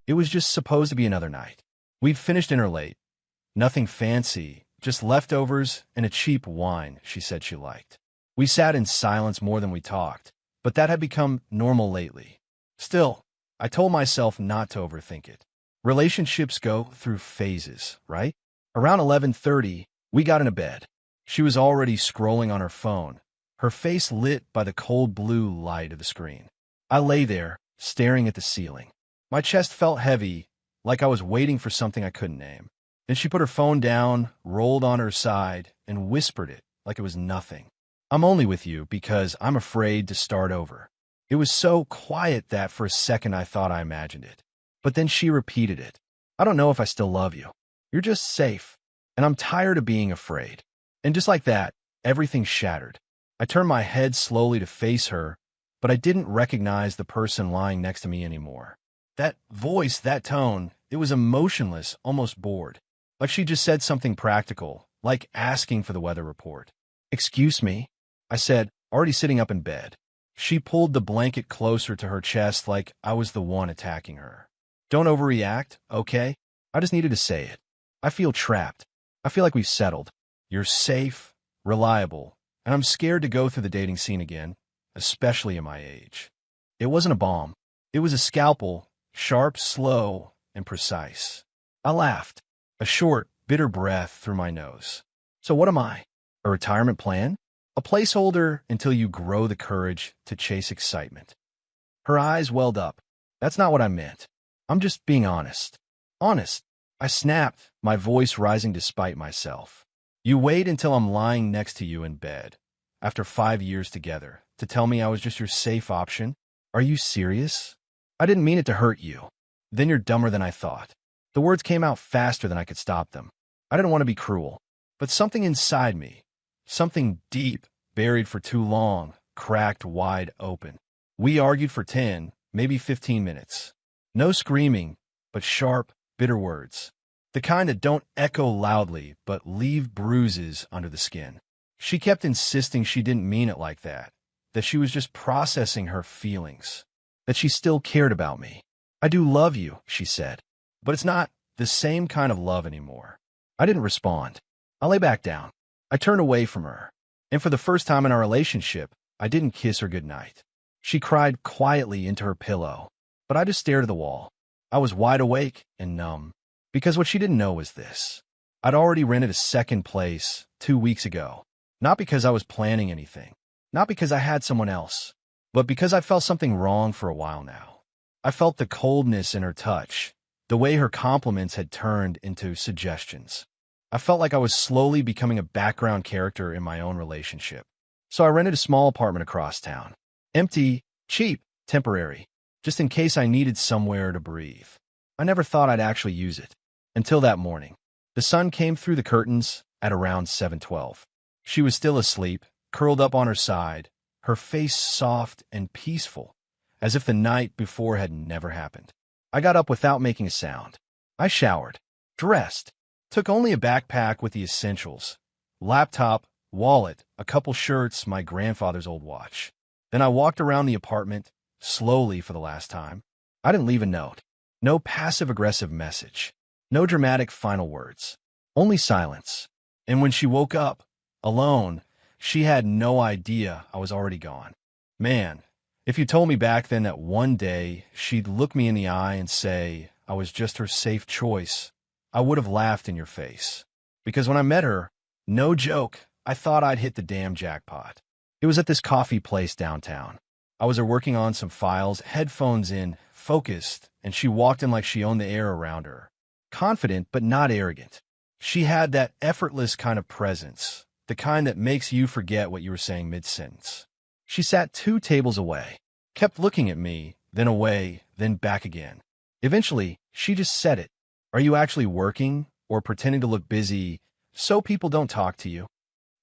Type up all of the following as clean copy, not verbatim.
It was just supposed to be another night. We'd finished dinner late. Nothing fancy, just leftovers and a cheap wine she said she liked. We sat in silence more than we talked, but that had become normal lately. Still, I told myself not to overthink it. Relationships go through phases, right? Around 11:30, we got into bed. She was already scrolling on her phone, her face lit by the cold blue light of the screen. I lay there, staring at the ceiling. My chest felt heavy, like I was waiting for something I couldn't name. Then she put her phone down, rolled on her side, and whispered it like it was nothing. "I'm only with you because I'm afraid to start over." It was so quiet that for a second I thought I imagined it. But then she repeated it. "I don't know if I still love you. You're just safe, and I'm tired of being afraid." And just like that, everything shattered. I turned my head slowly to face her, but I didn't recognize the person lying next to me anymore. That voice, that tone, it was emotionless, almost bored. Like she just said something practical, like asking for the weather report. "Excuse me," I said, already sitting up in bed. She pulled the blanket closer to her chest like I was the one attacking her. "Don't overreact, okay? I just needed to say it. I feel trapped. I feel like we've settled. You're safe, reliable, and I'm scared to go through the dating scene again, especially at my age." It wasn't a bomb. It was a scalpel, sharp, slow, and precise. I laughed, a short, bitter breath through my nose. "So what am I? A retirement plan? A placeholder until you grow the courage to chase excitement?" Her eyes welled up. "That's not what I meant. I'm just being honest." "Honest?" I snapped, my voice rising despite myself. "You wait until I'm lying next to you in bed, after 5 years together, to tell me I was just your safe option? Are you serious?" "I didn't mean it to hurt you." "Then you're dumber than I thought." The words came out faster than I could stop them. I didn't want to be cruel, but something inside me, something deep, buried for too long, cracked wide open. We argued for 10, maybe 15 minutes. No screaming, but sharp, bitter words. The kind that don't echo loudly, but leave bruises under the skin. She kept insisting she didn't mean it like that she was just processing her feelings, that she still cared about me. "I do love you," she said, "but it's not the same kind of love anymore." I didn't respond. I lay back down. I turned away from her. And for the first time in our relationship, I didn't kiss her goodnight. She cried quietly into her pillow, but I just stared at the wall. I was wide awake and numb, because what she didn't know was this. I'd already rented a second place 2 weeks ago, not because I was planning anything, not because I had someone else, but because I felt something wrong for a while now. I felt the coldness in her touch, the way her compliments had turned into suggestions. I felt like I was slowly becoming a background character in my own relationship. So I rented a small apartment across town. Empty, cheap, temporary, just in case I needed somewhere to breathe. I never thought I'd actually use it. Until that morning. The sun came through the curtains at around 7:12. She was still asleep, curled up on her side, her face soft and peaceful, as if the night before had never happened. I got up without making a sound. I showered, dressed, took only a backpack with the essentials, laptop, wallet, a couple shirts, my grandfather's old watch. Then I walked around the apartment, slowly for the last time. I didn't leave a note. No passive-aggressive message. No dramatic final words. Only silence. And when she woke up, alone, she had no idea I was already gone. Man, if you told me back then that one day she'd look me in the eye and say I was just her safe choice, I would have laughed in your face. Because when I met her, no joke, I thought I'd hit the damn jackpot. It was at this coffee place downtown. I was working on some files, headphones in, focused, and she walked in like she owned the air around her. Confident, but not arrogant. She had that effortless kind of presence, the kind that makes you forget what you were saying mid-sentence. She sat 2 tables away, kept looking at me, then away, then back again. Eventually, she just said it. "Are you actually working or pretending to look busy so people don't talk to you?"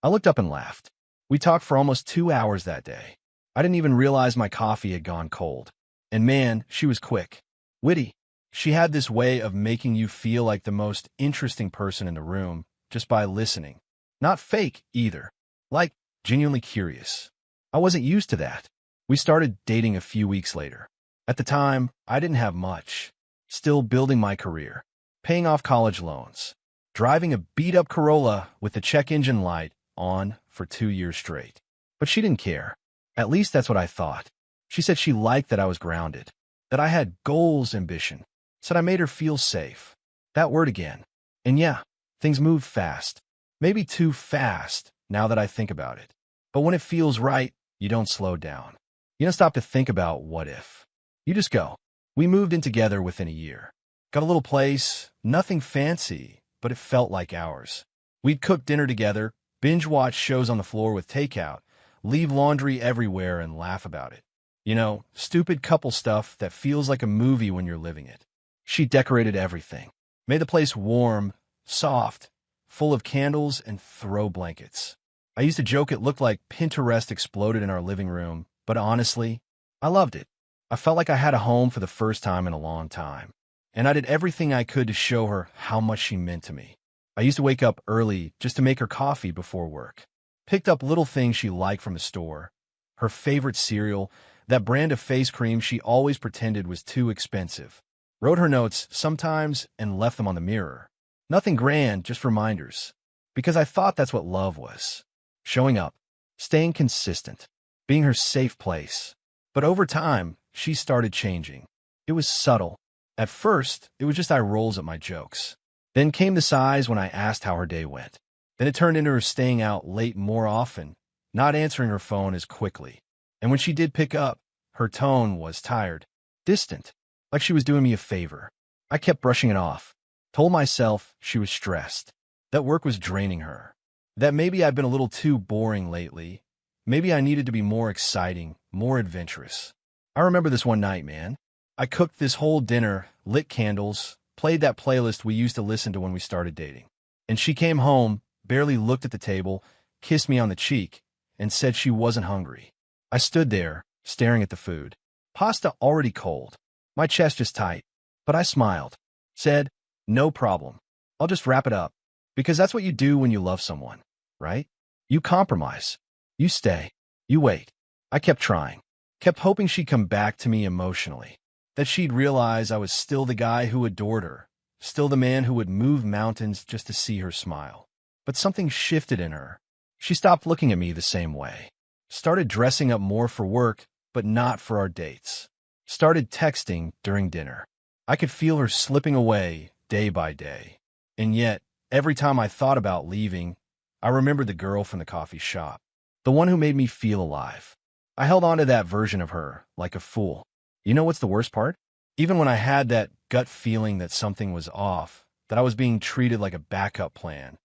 I looked up and laughed. We talked for almost 2 hours that day. I didn't even realize my coffee had gone cold. And man, she was quick, witty. She had this way of making you feel like the most interesting person in the room just by listening. Not fake, either. Like, genuinely curious. I wasn't used to that. We started dating a few weeks later. At the time, I didn't have much. Still building my career, paying off college loans, driving a beat-up Corolla with the check engine light on for 2 years straight. But she didn't care. At least that's what I thought. She said she liked that I was grounded, that I had goals, ambition. Said I made her feel safe. That word again. And yeah, things move fast. Maybe too fast, now that I think about it. But when it feels right, you don't slow down. You don't stop to think about what if. You just go. We moved in together within a year. Got a little place, nothing fancy, but it felt like ours. We'd cook dinner together, binge watch shows on the floor with takeout, leave laundry everywhere and laugh about it. You know, stupid couple stuff that feels like a movie when you're living it. She decorated everything. Made the place warm, soft, full of candles and throw blankets. I used to joke it looked like Pinterest exploded in our living room, but honestly, I loved it. I felt like I had a home for the first time in a long time. And I did everything I could to show her how much she meant to me. I used to wake up early just to make her coffee before work. Picked up little things she liked from the store. Her favorite cereal, that brand of face cream she always pretended was too expensive. Wrote her notes sometimes and left them on the mirror. Nothing grand, just reminders. Because I thought that's what love was. Showing up, staying consistent, being her safe place. But over time, she started changing. It was subtle. At first, it was just eye rolls at my jokes. Then came the sighs when I asked how her day went. Then it turned into her staying out late more often, not answering her phone as quickly. And when she did pick up, her tone was tired, distant, like she was doing me a favor. I kept brushing it off. Told myself she was stressed, that work was draining her, that maybe I'd been a little too boring lately. Maybe I needed to be more exciting, more adventurous. I remember this one night, man. I cooked this whole dinner, lit candles, played that playlist we used to listen to when we started dating. And she came home, barely looked at the table, kissed me on the cheek, and said she wasn't hungry. I stood there, staring at the food. Pasta already cold. My chest just tight. But I smiled. Said, no problem. I'll just wrap it up. Because that's what you do when you love someone, right? You compromise. You stay. You wait. I kept trying. Kept hoping she'd come back to me emotionally. That she'd realize I was still the guy who adored her. Still the man who would move mountains just to see her smile. But something shifted in her. She stopped looking at me the same way. Started dressing up more for work, but not for our dates. Started texting during dinner. I could feel her slipping away day by day. And yet, every time I thought about leaving, I remembered the girl from the coffee shop. The one who made me feel alive. I held on to that version of her like a fool. You know what's the worst part? Even when I had that gut feeling that something was off, that I was being treated like a backup plan,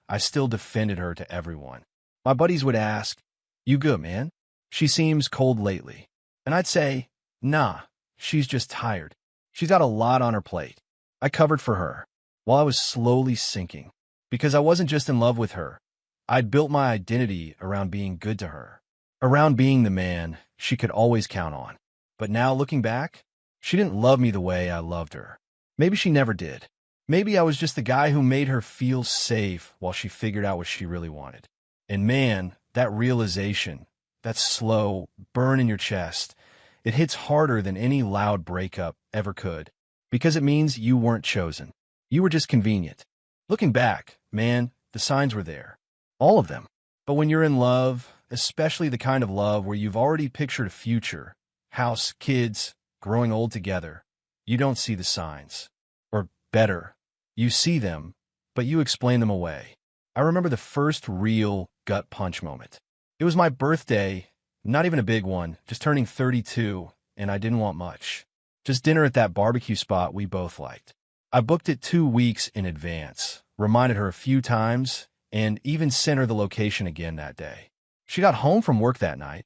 I still defended her to everyone. My buddies would ask, "You good, man? She seems cold lately." And I'd say, "Nah, she's just tired. She's got a lot on her plate." I covered for her, while I was slowly sinking. Because I wasn't just in love with her. I'd built my identity around being good to her. Around being the man she could always count on. But now, looking back, she didn't love me the way I loved her. Maybe she never did. Maybe I was just the guy who made her feel safe while she figured out what she really wanted. And man, that realization, that slow burn in your chest, it hits harder than any loud breakup ever could. Because it means you weren't chosen. You were just convenient. Looking back, man, the signs were there. All of them. But when you're in love, especially the kind of love where you've already pictured a future, house, kids, growing old together, you don't see the signs. Or better, you see them, but you explain them away. I remember the first real gut punch moment. It was my birthday, not even a big one, just turning 32, and I didn't want much. Just dinner at that barbecue spot we both liked. I booked it 2 weeks in advance, reminded her a few times, and even sent her the location again that day. She got home from work that night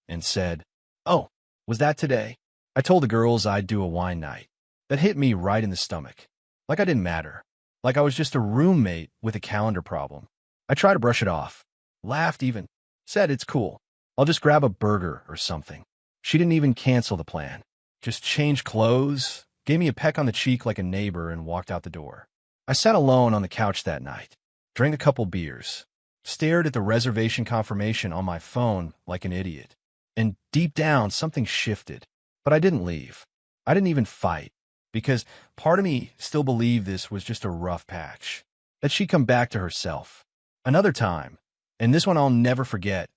and said, "Oh, was that today?" I told the girls I'd do a wine night. That hit me right in the stomach. Like I didn't matter. Like I was just a roommate with a calendar problem. I tried to brush it off. Laughed even. Said it's cool. I'll just grab a burger or something. She didn't even cancel the plan. Just changed clothes, gave me a peck on the cheek like a neighbor, and walked out the door. I sat alone on the couch that night. Drank a couple beers. Stared at the reservation confirmation on my phone like an idiot. And deep down, something shifted. But I didn't leave. I didn't even fight. Because part of me still believed this was just a rough patch. That she'd come back to herself. Another time, and this one I'll never forget,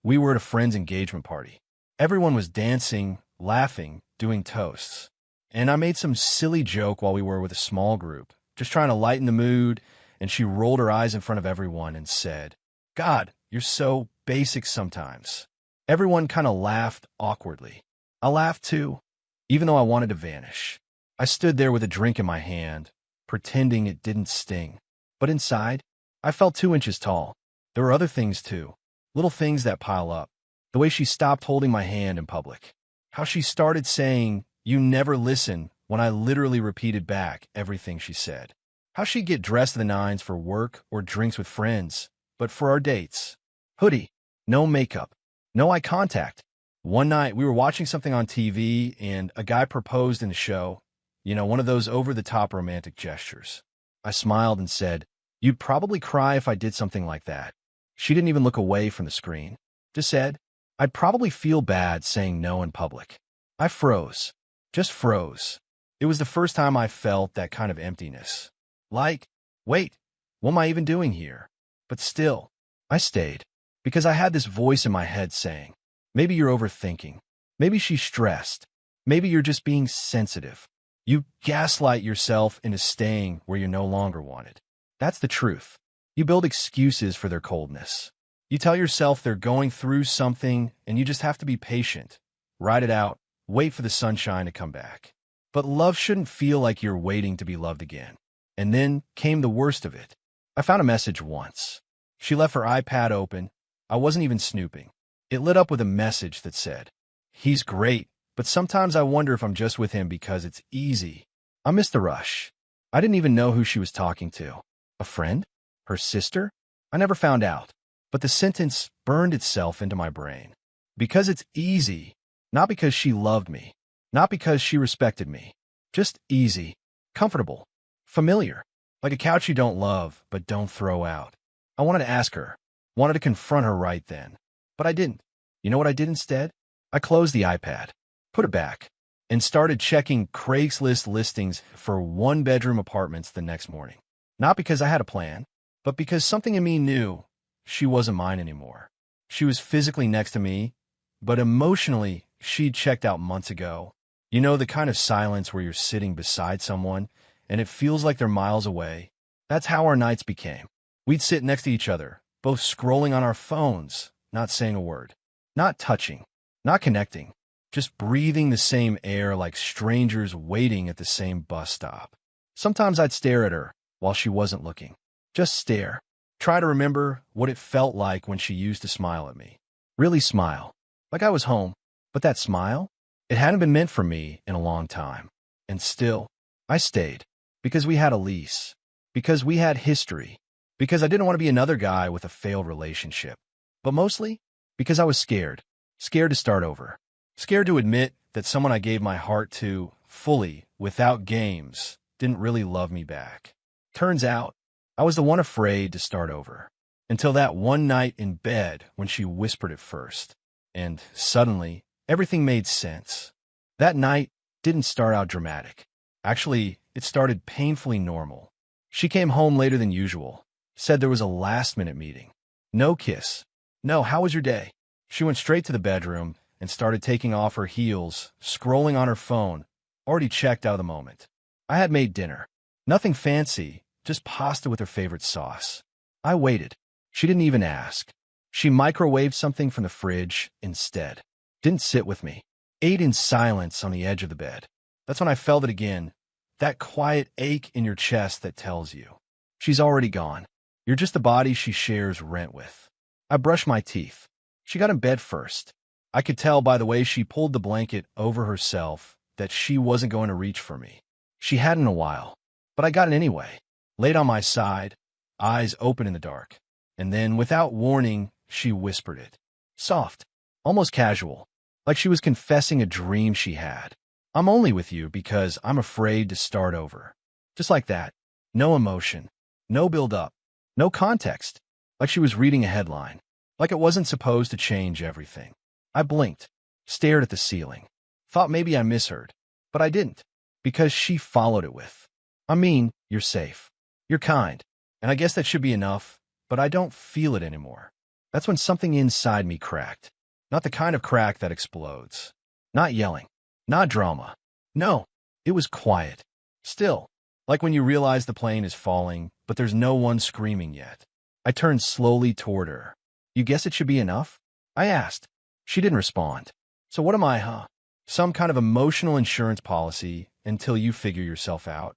we were at a friend's engagement party. Everyone was dancing, laughing, doing toasts. And I made some silly joke while we were with a small group, just trying to lighten the mood, and she rolled her eyes in front of everyone and said, "God, you're so basic sometimes." Everyone kind of laughed awkwardly. I laughed too, even though I wanted to vanish. I stood there with a drink in my hand, pretending it didn't sting. But inside, I felt 2 inches tall. There were other things too, little things that pile up. The way she stopped holding my hand in public. How she started saying, "You never listen," when I literally repeated back everything she said. How she'd get dressed to the nines for work or drinks with friends, but for our dates. Hoodie, no makeup, no eye contact. One night, we were watching something on TV, and a guy proposed in the show. You know, one of those over-the-top romantic gestures. I smiled and said, "You'd probably cry if I did something like that." She didn't even look away from the screen. Just said, "I'd probably feel bad saying no in public." I froze. Just froze. It was the first time I felt that kind of emptiness. Like, wait, what am I even doing here? But still, I stayed. Because I had this voice in my head saying, maybe you're overthinking. Maybe she's stressed. Maybe you're just being sensitive. You gaslight yourself into staying where you're no longer wanted. That's the truth. You build excuses for their coldness. You tell yourself they're going through something, and you just have to be patient. Ride it out. Wait for the sunshine to come back. But love shouldn't feel like you're waiting to be loved again. And then came the worst of it. I found a message once. She left her iPad open. I wasn't even snooping. It lit up with a message that said, "He's great, but sometimes I wonder if I'm just with him because it's easy." I missed the rush. I didn't even know who she was talking to. A friend? Her sister? I never found out. But the sentence burned itself into my brain. Because it's easy. Not because she loved me. Not because she respected me. Just easy. Comfortable. Familiar. Like a couch you don't love, but don't throw out. I wanted to ask her. Wanted to confront her right then. But I didn't. You know what I did instead? I closed the iPad. Put it back. And started checking Craigslist listings for one-bedroom apartments the next morning. Not because I had a plan, but because something in me knew she wasn't mine anymore. She was physically next to me, but emotionally, she'd checked out months ago. You know, the kind of silence where you're sitting beside someone, and it feels like they're miles away. That's how our nights became. We'd sit next to each other, both scrolling on our phones, not saying a word, not touching, not connecting, just breathing the same air like strangers waiting at the same bus stop. Sometimes I'd stare at her while she wasn't looking. Just stare. Try to remember what it felt like when she used to smile at me. Really smile. Like I was home. But that smile? It hadn't been meant for me in a long time. And still, I stayed. Because we had a lease. Because we had history. Because I didn't want to be another guy with a failed relationship. But mostly, because I was scared. Scared to start over. Scared to admit that someone I gave my heart to, fully, without games, didn't really love me back. Turns out, I was the one afraid to start over. Until that one night in bed when she whispered it first. And suddenly, everything made sense. That night didn't start out dramatic. Actually, it started painfully normal. She came home later than usual. Said there was a last-minute meeting. No kiss. No, how was your day? She went straight to the bedroom and started taking off her heels, scrolling on her phone, already checked out of the moment. I had made dinner. Nothing fancy, just pasta with her favorite sauce. I waited. She didn't even ask. She microwaved something from the fridge instead. Didn't sit with me. Ate in silence on the edge of the bed. That's when I felt it again. That quiet ache in your chest that tells you. She's already gone. You're just the body she shares rent with. I brushed my teeth. She got in bed first. I could tell by the way she pulled the blanket over herself that she wasn't going to reach for me. She hadn't in a while. But I got it anyway. Laid on my side, eyes open in the dark. And then, without warning, she whispered it. Soft. Almost casual. Like she was confessing a dream she had. "I'm only with you because I'm afraid to start over." Just like that. No emotion. No build-up. No context. Like she was reading a headline. Like it wasn't supposed to change everything. I blinked, stared at the ceiling, thought maybe I misheard, but I didn't, because she followed it with, I mean, you're safe. You're kind. And I guess that should be enough, but I don't feel it anymore. That's when something inside me cracked. Not the kind of crack that explodes. Not yelling. Not drama. No, it was quiet. Still, like when you realize the plane is falling, but there's no one screaming yet. I turned slowly toward her. You guess it should be enough? I asked. She didn't respond. So what am I, huh? Some kind of emotional insurance policy until you figure yourself out.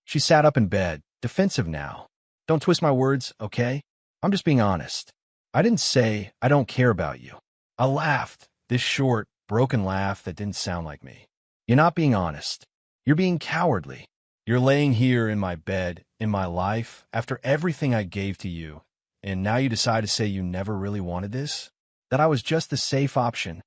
She sat up in bed, defensive now. Don't twist my words, okay? I'm just being honest. I didn't say I don't care about you. I laughed, this short, broken laugh that didn't sound like me. You're not being honest. You're being cowardly. You're laying here in my bed, in my life, after everything I gave to you, and now you decide to say you never really wanted this? That I was just the safe option?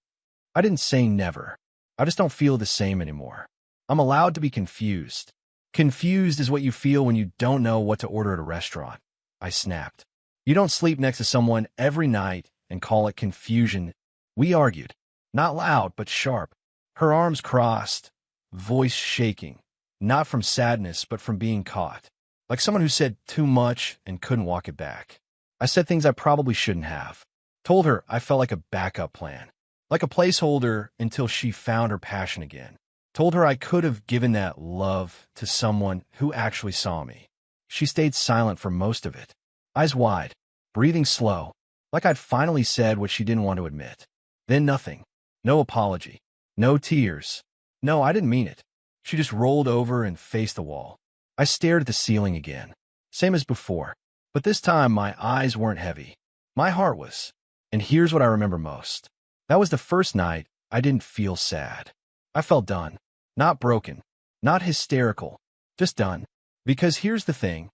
I didn't say never. I just don't feel the same anymore. I'm allowed to be confused. Confused is what you feel when you don't know what to order at a restaurant. I snapped. You don't sleep next to someone every night and call it confusion. We argued. Not loud, but sharp. Her arms crossed, voice shaking. Not from sadness, but from being caught. Like someone who said too much and couldn't walk it back. I said things I probably shouldn't have. Told her I felt like a backup plan. Like a placeholder until she found her passion again. Told her I could have given that love to someone who actually saw me. She stayed silent for most of it. Eyes wide, breathing slow, like I'd finally said what she didn't want to admit. Then nothing. No apology. No tears. No, I didn't mean it. She just rolled over and faced the wall. I stared at the ceiling again. Same as before. But this time my eyes weren't heavy. My heart was. And here's what I remember most. That was the first night I didn't feel sad. I felt done. Not broken. Not hysterical. Just done. Because here's the thing.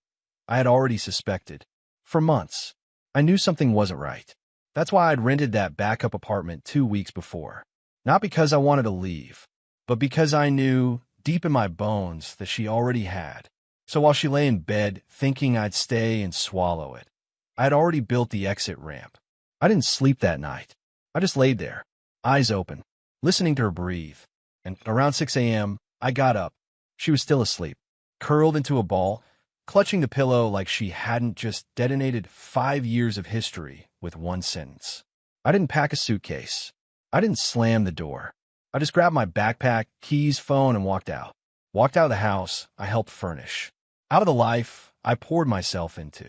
I had already suspected. For months. I knew something wasn't right. That's why I'd rented that backup apartment 2 weeks before. Not because I wanted to leave, but because I knew, deep in my bones, that she already had. So while she lay in bed, thinking I'd stay and swallow it, I had already built the exit ramp. I didn't sleep that night. I just laid there, eyes open, listening to her breathe. And around 6 a.m., I got up. She was still asleep, curled into a ball, clutching the pillow like she hadn't just detonated 5 years of history with one sentence. I didn't pack a suitcase. I didn't slam the door. I just grabbed my backpack, keys, phone, and walked out. Walked out of the house I helped furnish. Out of the life I poured myself into.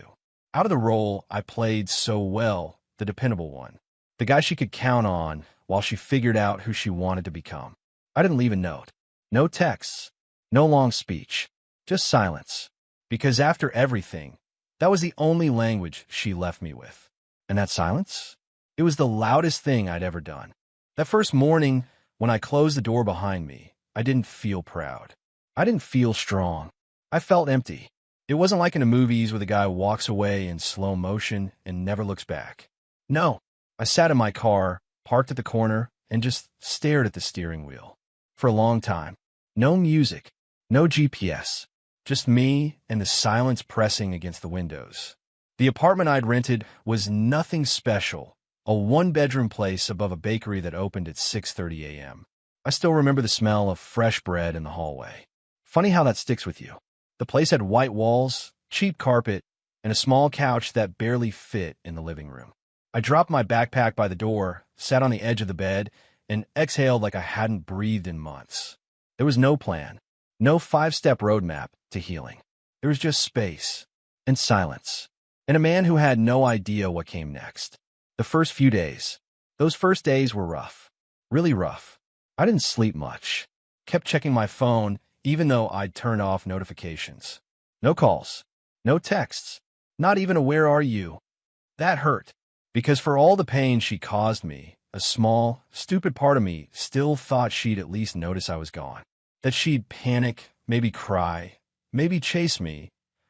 Out of the role I played so well, the dependable one. The guy she could count on while she figured out who she wanted to become. I didn't leave a note. No texts. No long speech. Just silence. Because after everything, that was the only language she left me with. And that silence? It was the loudest thing I'd ever done. That first morning, when I closed the door behind me, I didn't feel proud. I didn't feel strong. I felt empty. It wasn't like in the movies where the guy walks away in slow motion and never looks back. No. I sat in my car, parked at the corner, and just stared at the steering wheel. For a long time. No music. No GPS. Just me and the silence pressing against the windows. The apartment I'd rented was nothing special, a one-bedroom place above a bakery that opened at 6:30 a.m. I still remember the smell of fresh bread in the hallway. Funny how that sticks with you. The place had white walls, cheap carpet, and a small couch that barely fit in the living room. I dropped my backpack by the door, sat on the edge of the bed, and exhaled like I hadn't breathed in months. There was no plan, no 5-step roadmap to healing. There was just space and silence, and a man who had no idea what came next. The first few days. Those first days were rough. Really rough. I didn't sleep much. Kept checking my phone, even though I'd turned off notifications. No calls. No texts. Not even a "where are you?" That hurt. Because for all the pain she caused me, a small, stupid part of me still thought she'd at least notice I was gone. That she'd panic, maybe cry, maybe chase me,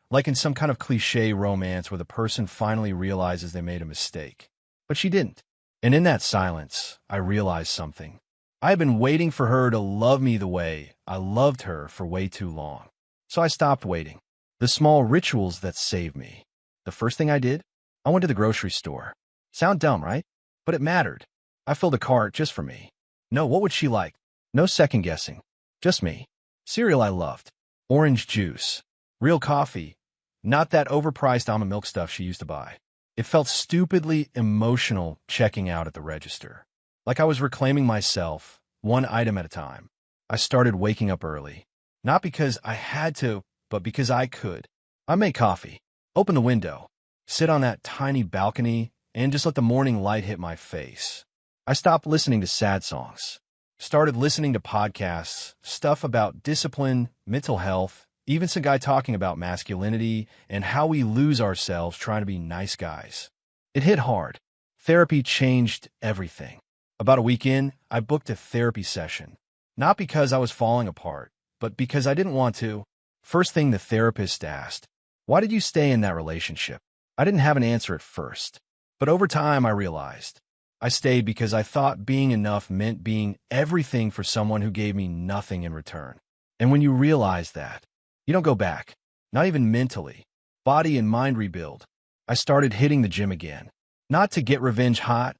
like in some kind of cliché romance where the person finally realizes they made a mistake. But she didn't. And in that silence, I realized something. I had been waiting for her to love me the way I loved her for way too long. So I stopped waiting. The small rituals that saved me. The first thing I did, I went to the grocery store. Sound dumb, right? But it mattered. I filled a cart just for me. No, what would she like? No second guessing. Just me. Cereal I loved. Orange juice. Real coffee. Not that overpriced almond milk stuff she used to buy. It felt stupidly emotional checking out at the register. Like I was reclaiming myself, one item at a time. I started waking up early. Not because I had to, but because I could. I made coffee, open the window, sit on that tiny balcony, and just let the morning light hit my face. I stopped listening to sad songs. Started listening to podcasts, stuff about discipline, mental health, even some guy talking about masculinity and how we lose ourselves trying to be nice guys. It hit hard. Therapy changed everything. About a week in, I booked a therapy session. Not because I was falling apart, but because I didn't want to. First thing the therapist asked, "Why did you stay in that relationship?" I didn't have an answer at first, but over time I realized. I stayed because I thought being enough meant being everything for someone who gave me nothing in return. And when you realize that, you don't go back, not even mentally. Body and mind rebuild. I started hitting the gym again. Not to get revenge hot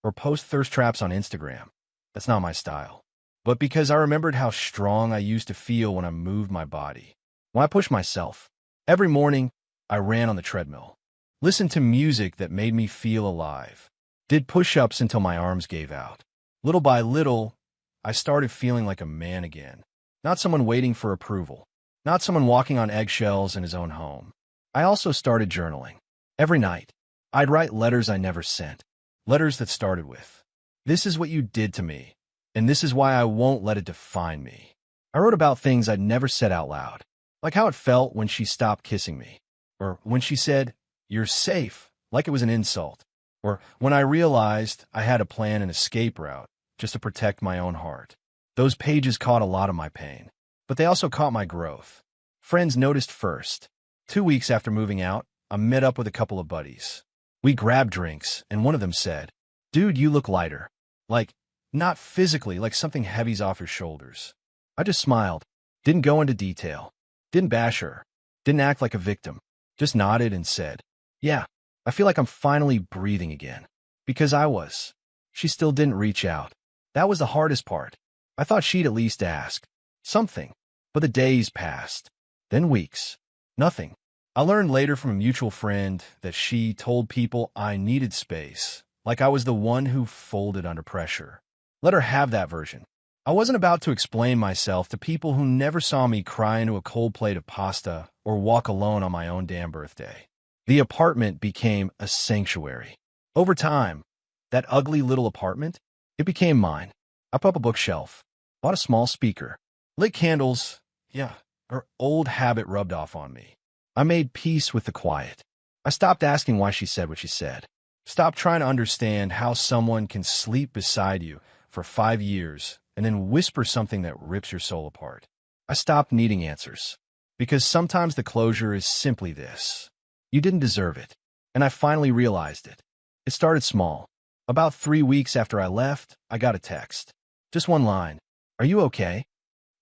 or post thirst traps on Instagram. That's not my style. But because I remembered how strong I used to feel when I moved my body. When I pushed myself. Every morning, I ran on the treadmill. Listened to music that made me feel alive. Did push-ups until my arms gave out. Little by little, I started feeling like a man again. Not someone waiting for approval. Not someone walking on eggshells in his own home. I also started journaling. Every night, I'd write letters I never sent. Letters that started with, "This is what you did to me, and this is why I won't let it define me." I wrote about things I'd never said out loud, like how it felt when she stopped kissing me, or when she said, "You're safe," like it was an insult, or when I realized I had a plan, an escape route, just to protect my own heart. Those pages caught a lot of my pain, but they also caught my growth. Friends noticed first. 2 weeks after moving out, I met up with a couple of buddies. We grabbed drinks, and one of them said, "Dude, you look lighter." Like, not physically, like something heavy's off your shoulders. I just smiled, didn't go into detail, didn't bash her, didn't act like a victim, just nodded and said, "Yeah, I feel like I'm finally breathing again." Because I was. She still didn't reach out. That was the hardest part. I thought she'd at least ask. Something. But the days passed. Then weeks. Nothing. I learned later from a mutual friend that she told people I needed space, like I was the one who folded under pressure. Let her have that version. I wasn't about to explain myself to people who never saw me cry into a cold plate of pasta or walk alone on my own damn birthday. The apartment became a sanctuary. Over time, that ugly little apartment, it became mine. I put up a bookshelf, bought a small speaker, lit candles. Yeah, her old habit rubbed off on me. I made peace with the quiet. I stopped asking why she said what she said. Stopped trying to understand how someone can sleep beside you for 5 years and then whisper something that rips your soul apart. I stopped needing answers. Because sometimes the closure is simply this. You didn't deserve it. And I finally realized it. It started small. About 3 weeks after I left, I got a text. Just one line. "Are you okay?"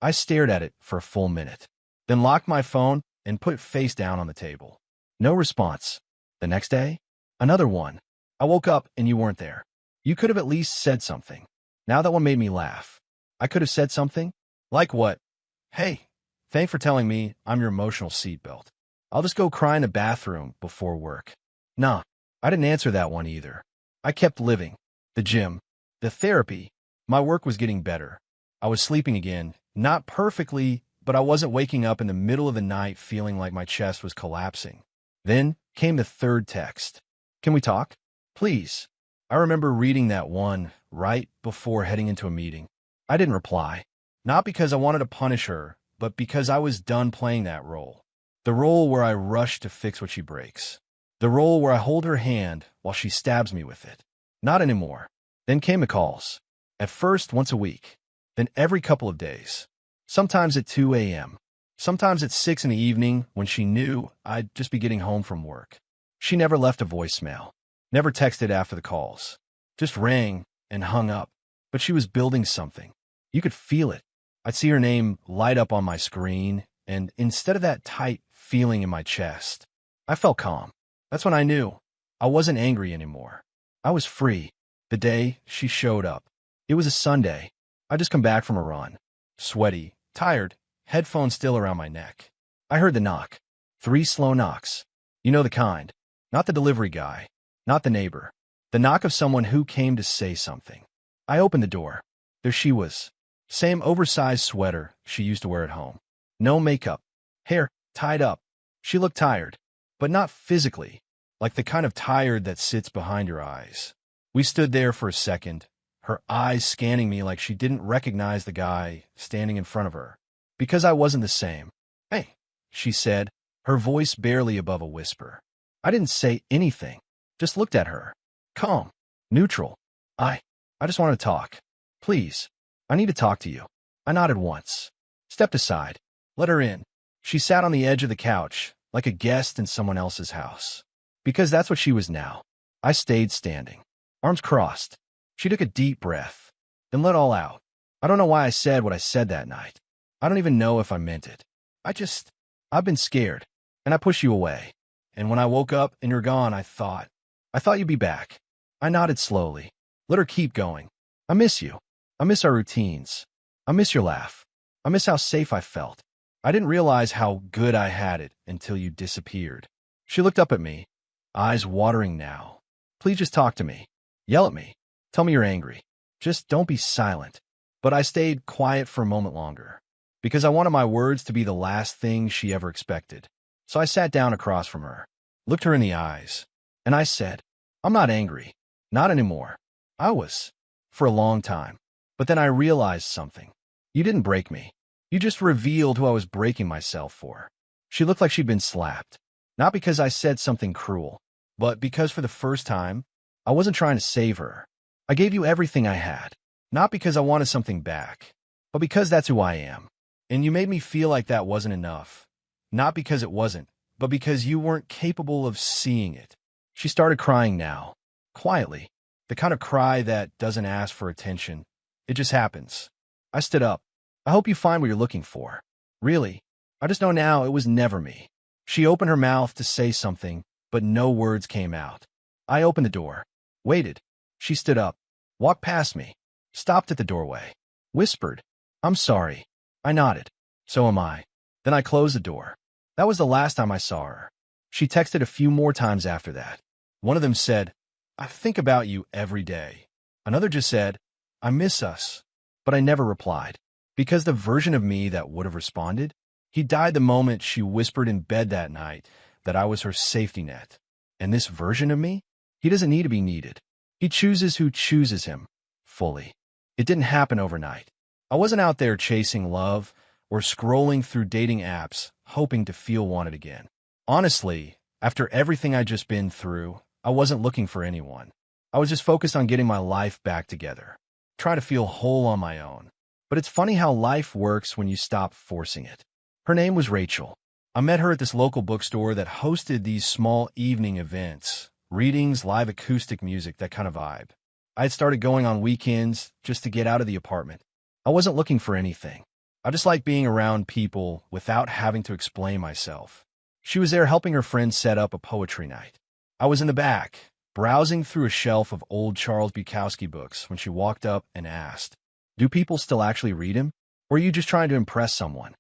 I stared at it for a full minute, then locked my phone and put it face down on the table. No response. The next day, another one. "I woke up and you weren't there. You could have at least said something." Now that one made me laugh. I could have said something? Like what? "Hey, thanks for telling me I'm your emotional seatbelt. I'll just go cry in the bathroom before work." Nah, I didn't answer that one either. I kept living. The gym, the therapy, my work was getting better. I was sleeping again, not perfectly, but I wasn't waking up in the middle of the night feeling like my chest was collapsing. Then came the third text. "Can we talk? Please." I remember reading that one right before heading into a meeting. I didn't reply. Not because I wanted to punish her, but because I was done playing that role. The role where I rush to fix what she breaks. The role where I hold her hand while she stabs me with it. Not anymore. Then came the calls. At first, once a week. Then every couple of days. Sometimes at 2 a.m. Sometimes at 6 in the evening when she knew I'd just be getting home from work. She never left a voicemail. Never texted after the calls. Just rang and hung up. But she was building something. You could feel it. I'd see her name light up on my screen, and instead of that tight feeling in my chest, I felt calm. That's when I knew I wasn't angry anymore. I was free. The day she showed up. It was a Sunday. I just come back from a run. Sweaty, tired, headphones still around my neck. I heard the knock. 3 slow knocks. You know the kind. Not the delivery guy. Not the neighbor. The knock of someone who came to say something. I opened the door. There she was. Same oversized sweater she used to wear at home. No makeup. Hair tied up. She looked tired, but not physically, like the kind of tired that sits behind your eyes. We stood there for a second, her eyes scanning me like she didn't recognize the guy standing in front of her. Because I wasn't the same. Hey, she said, her voice barely above a whisper. I didn't say anything, just looked at her. Calm, neutral. I just want to talk. Please, I need to talk to you. I nodded once. Stepped aside. Let her in. She sat on the edge of the couch, like a guest in someone else's house. Because that's what she was now. I stayed standing. Arms crossed. She took a deep breath, then let all out. I don't know why I said what I said that night. I don't even know if I meant it. I've been scared, and I pushed you away. And when I woke up and you're gone, I thought you'd be back. I nodded slowly. Let her keep going. I miss you. I miss our routines. I miss your laugh. I miss how safe I felt. I didn't realize how good I had it until you disappeared. She looked up at me, eyes watering now. Please just talk to me. Yell at me. Tell me you're angry. Just don't be silent. But I stayed quiet for a moment longer, because I wanted my words to be the last thing she ever expected. So I sat down across from her, looked her in the eyes, and I said, I'm not angry. Not anymore. I was, for a long time. But then I realized something. You didn't break me. You just revealed who I was breaking myself for. She looked like she'd been slapped. Not because I said something cruel, but because for the first time, I wasn't trying to save her. I gave you everything I had. Not because I wanted something back, but because that's who I am. And you made me feel like that wasn't enough. Not because it wasn't, but because you weren't capable of seeing it. She started crying now, quietly, the kind of cry that doesn't ask for attention. It just happens. I stood up. I hope you find what you're looking for. Really, I just know now it was never me. She opened her mouth to say something, but no words came out. I opened the door. Waited. She stood up, walked past me, stopped at the doorway, whispered, I'm sorry. I nodded. So am I. Then I closed the door. That was the last time I saw her. She texted a few more times after that. One of them said, I think about you every day. Another just said, I miss us. But I never replied. Because the version of me that would have responded, he died the moment she whispered in bed that night that I was her safety net. And this version of me, he doesn't need to be needed. He chooses who chooses him, fully. It didn't happen overnight. I wasn't out there chasing love or scrolling through dating apps, hoping to feel wanted again. Honestly, after everything I'd just been through, I wasn't looking for anyone. I was just focused on getting my life back together, trying to feel whole on my own. But it's funny how life works when you stop forcing it. Her name was Rachel. I met her at this local bookstore that hosted these small evening events, readings, live acoustic music, that kind of vibe. I had started going on weekends just to get out of the apartment. I wasn't looking for anything. I just liked being around people without having to explain myself. She was there helping her friends set up a poetry night. I was in the back, browsing through a shelf of old Charles Bukowski books when she walked up and asked, Do people still actually read him? Or are you just trying to impress someone?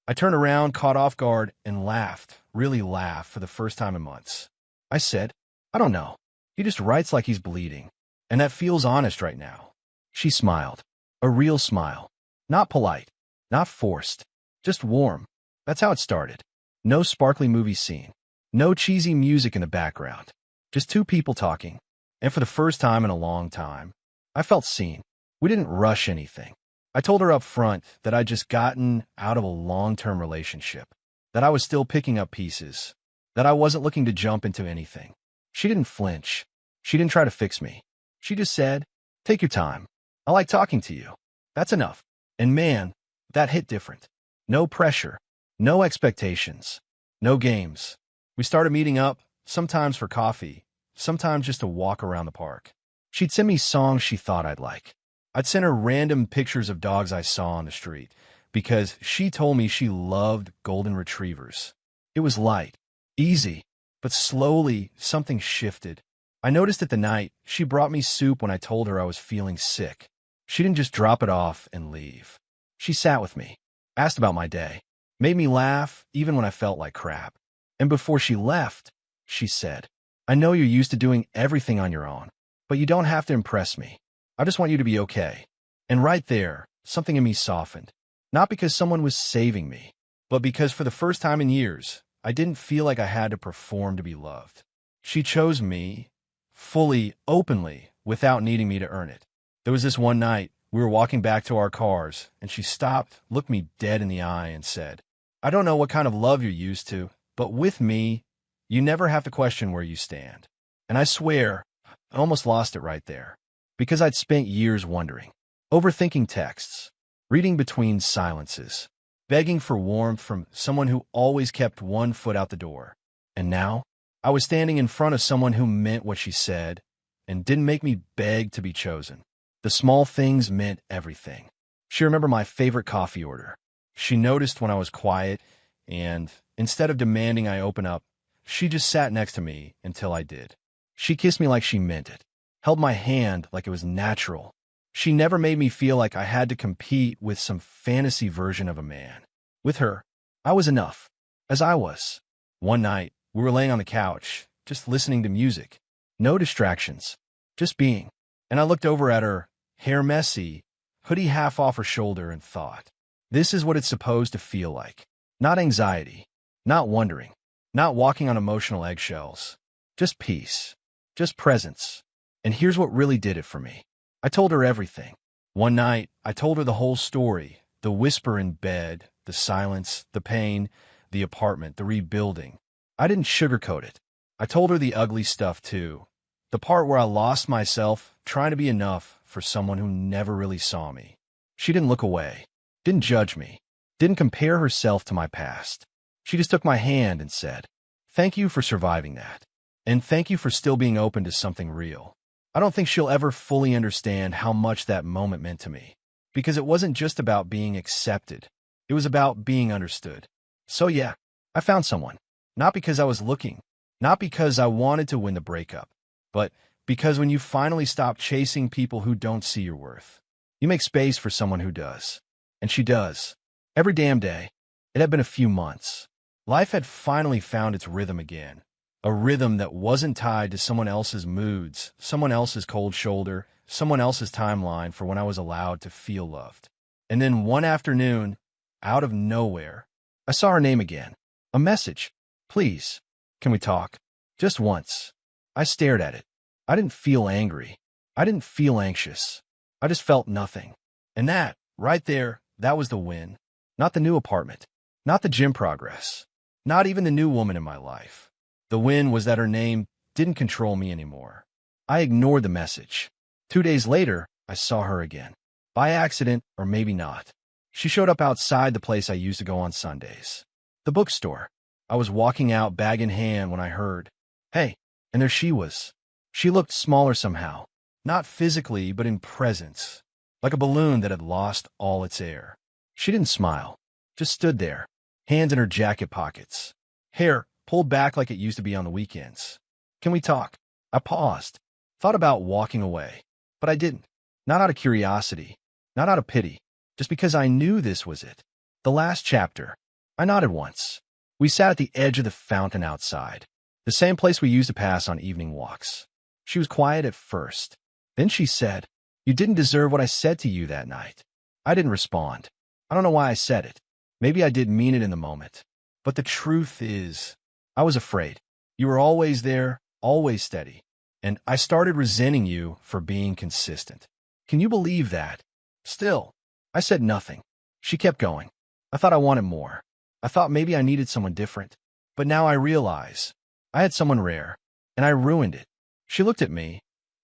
I turned around, caught off guard, and laughed, really laughed for the first time in months. I said, I don't know. He just writes like he's bleeding. And that feels honest right now. She smiled. A real smile. Not polite. Not forced. Just warm. That's how it started. No sparkly movie scene. No cheesy music in the background. Just two people talking. And for the first time in a long time, I felt seen. We didn't rush anything. I told her up front that I'd just gotten out of a long-term relationship, that I was still picking up pieces, that I wasn't looking to jump into anything. She didn't flinch. She didn't try to fix me. She just said, Take your time. I like talking to you. That's enough. And man, that hit different. No pressure. No expectations. No games. We started meeting up, sometimes for coffee, sometimes just to walk around the park. She'd send me songs she thought I'd like. I'd send her random pictures of dogs I saw on the street, because she told me she loved golden retrievers. It was light, easy, but slowly something shifted. I noticed it the night she brought me soup when I told her I was feeling sick. She didn't just drop it off and leave. She sat with me, asked about my day, made me laugh even when I felt like crap. And before she left, she said, I know you're used to doing everything on your own, but you don't have to impress me. I just want you to be okay. And right there, something in me softened. Not because someone was saving me, but because for the first time in years, I didn't feel like I had to perform to be loved. She chose me, fully, openly, without needing me to earn it. There was this one night, we were walking back to our cars, and she stopped, looked me dead in the eye, and said, I don't know what kind of love you're used to, but with me, you never have to question where you stand. And I swear, I almost lost it right there. Because I'd spent years wondering, overthinking texts, reading between silences, begging for warmth from someone who always kept one foot out the door. And now, I was standing in front of someone who meant what she said and didn't make me beg to be chosen. The small things meant everything. She remembered my favorite coffee order. She noticed when I was quiet, and instead of demanding I open up, she just sat next to me until I did. She kissed me like she meant it, held my hand like it was natural. She never made me feel like I had to compete with some fantasy version of a man. With her, I was enough, as I was. One night, we were laying on the couch, just listening to music. No distractions, just being. And I looked over at her, hair messy, hoodie half off her shoulder, and thought, this is what it's supposed to feel like. Not anxiety, not wondering, not walking on emotional eggshells. Just peace, just presence. And here's what really did it for me. I told her everything. One night, I told her the whole story, the whisper in bed, the silence, the pain, the apartment, the rebuilding. I didn't sugarcoat it. I told her the ugly stuff too. The part where I lost myself trying to be enough for someone who never really saw me. She didn't look away, didn't judge me, didn't compare herself to my past. She just took my hand and said, thank you for surviving that. And thank you for still being open to something real. I don't think she'll ever fully understand how much that moment meant to me. Because it wasn't just about being accepted. It was about being understood. So yeah, I found someone. Not because I was looking. Not because I wanted to win the breakup. But because when you finally stop chasing people who don't see your worth, you make space for someone who does. And she does. Every damn day. It had been a few months. Life had finally found its rhythm again. A rhythm that wasn't tied to someone else's moods, someone else's cold shoulder, someone else's timeline for when I was allowed to feel loved. And then one afternoon, out of nowhere, I saw her name again. A message. Please, can we talk? Just once. I stared at it. I didn't feel angry. I didn't feel anxious. I just felt nothing. And that, right there, that was the win. Not the new apartment. Not the gym progress. Not even the new woman in my life. The win was that her name didn't control me anymore. I ignored the message. 2 days later, I saw her again. By accident, or maybe not. She showed up outside the place I used to go on Sundays. The bookstore. I was walking out bag in hand when I heard, hey, and there she was. She looked smaller somehow. Not physically, but in presence. Like a balloon that had lost all its air. She didn't smile. Just stood there. Hands in her jacket pockets. Hair pulled back like it used to be on the weekends. Can we talk? I paused. Thought about walking away. But I didn't. Not out of curiosity. Not out of pity. Just because I knew this was it. The last chapter. I nodded once. We sat at the edge of the fountain outside. The same place we used to pass on evening walks. She was quiet at first. Then she said, you didn't deserve what I said to you that night. I didn't respond. I don't know why I said it. Maybe I did mean it in the moment. But the truth is, I was afraid. You were always there, always steady. And I started resenting you for being consistent. Can you believe that? Still, I said nothing. She kept going. I thought I wanted more. I thought maybe I needed someone different. But now I realize I had someone rare, and I ruined it. She looked at me,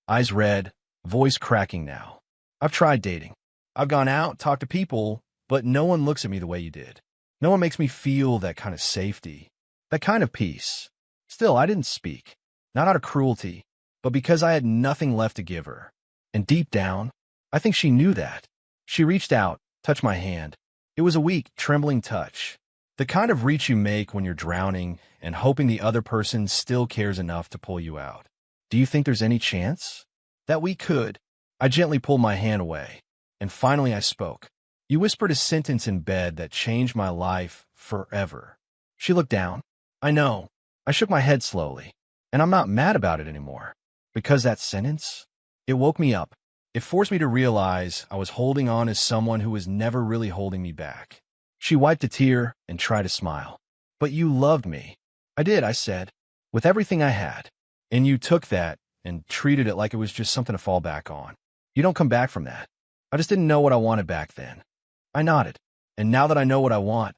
eyes red, voice cracking now. I've tried dating. I've gone out, talked to people, but no one looks at me the way you did. No one makes me feel that kind of safety, that kind of peace. Still, I didn't speak. Not out of cruelty, but because I had nothing left to give her. And deep down, I think she knew that. She reached out, touched my hand. It was a weak, trembling touch. The kind of reach you make when you're drowning and hoping the other person still cares enough to pull you out. Do you think there's any chance that we could? I gently pulled my hand away, and finally I spoke. You whispered a sentence in bed that changed my life forever. She looked down. I know. I shook my head slowly, and I'm not mad about it anymore. Because that sentence, it woke me up. It forced me to realize I was holding on as someone who was never really holding me back. She wiped a tear and tried to smile. But you loved me. I did, I said, with everything I had. And you took that and treated it like it was just something to fall back on. You don't come back from that. I just didn't know what I wanted back then. I nodded. And now that I know what I want,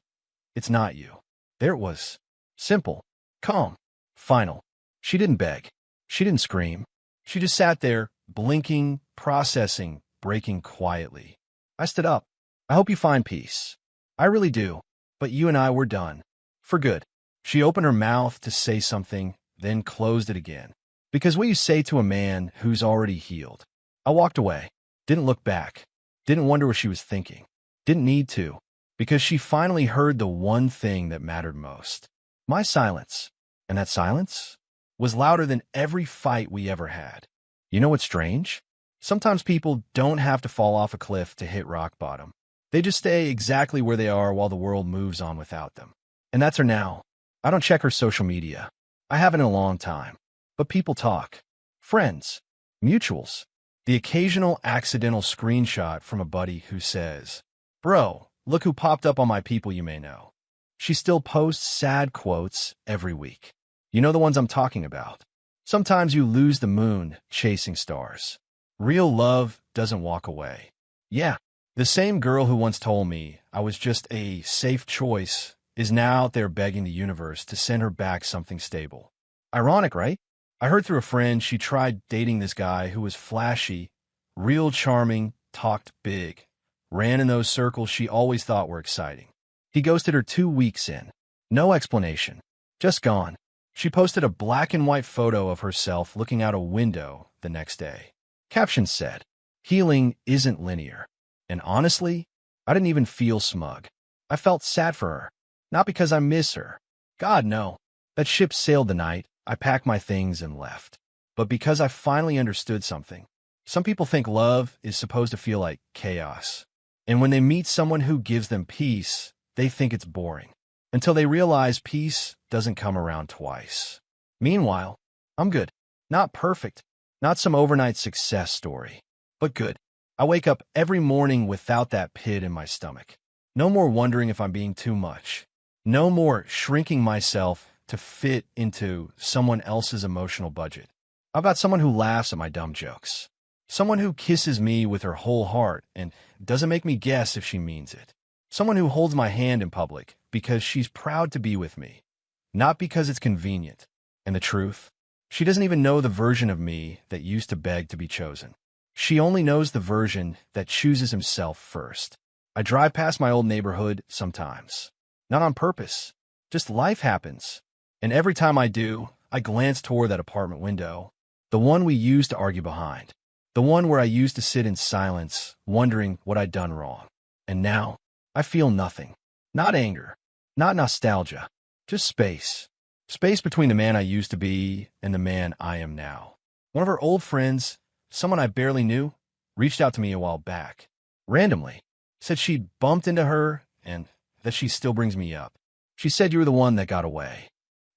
it's not you. There it was. Simple. Calm. Final. She didn't beg. She didn't scream. She just sat there, blinking, processing, breaking quietly. I stood up. I hope you find peace. I really do. But you and I were done. For good. She opened her mouth to say something, then closed it again. Because what you say to a man who's already healed. I walked away. Didn't look back. Didn't wonder what she was thinking. Didn't need to. Because she finally heard the one thing that mattered most. My silence. And that silence was louder than every fight we ever had. You know what's strange? Sometimes people don't have to fall off a cliff to hit rock bottom. They just stay exactly where they are while the world moves on without them. And that's her now. I don't check her social media. I haven't in a long time. But people talk. Friends. Mutuals. The occasional accidental screenshot from a buddy who says, "Bro, look who popped up on my people you may know." She still posts sad quotes every week. You know the ones I'm talking about. Sometimes you lose the moon chasing stars. Real love doesn't walk away. Yeah, the same girl who once told me I was just a safe choice is now out there begging the universe to send her back something stable. Ironic, right? I heard through a friend she tried dating this guy who was flashy, real charming, talked big, ran in those circles she always thought were exciting. He ghosted her 2 weeks in. No explanation. Just gone. She posted a black and white photo of herself looking out a window the next day. Caption said, "Healing isn't linear." And honestly, I didn't even feel smug. I felt sad for her. Not because I miss her. God, no. That ship sailed the night. I packed my things and left. But because I finally understood something. Some people think love is supposed to feel like chaos. And when they meet someone who gives them peace, they think it's boring. Until they realize peace doesn't come around twice. Meanwhile, I'm good. Not perfect. Not some overnight success story. But good. I wake up every morning without that pit in my stomach. No more wondering if I'm being too much. No more shrinking myself to fit into someone else's emotional budget. I've got someone who laughs at my dumb jokes. Someone who kisses me with her whole heart and doesn't make me guess if she means it. Someone who holds my hand in public because she's proud to be with me, not because it's convenient. And the truth? She doesn't even know the version of me that used to beg to be chosen. She only knows the version that chooses himself first. I drive past my old neighborhood sometimes. Not on purpose. Just life happens. And every time I do, I glance toward that apartment window. The one we used to argue behind. The one where I used to sit in silence, wondering what I'd done wrong. And now, I feel nothing. Not anger. Not nostalgia. Just space. Space between the man I used to be and the man I am now. One of her old friends, someone I barely knew, reached out to me a while back. Randomly. Said she'd bumped into her and that she still brings me up. She said you were the one that got away.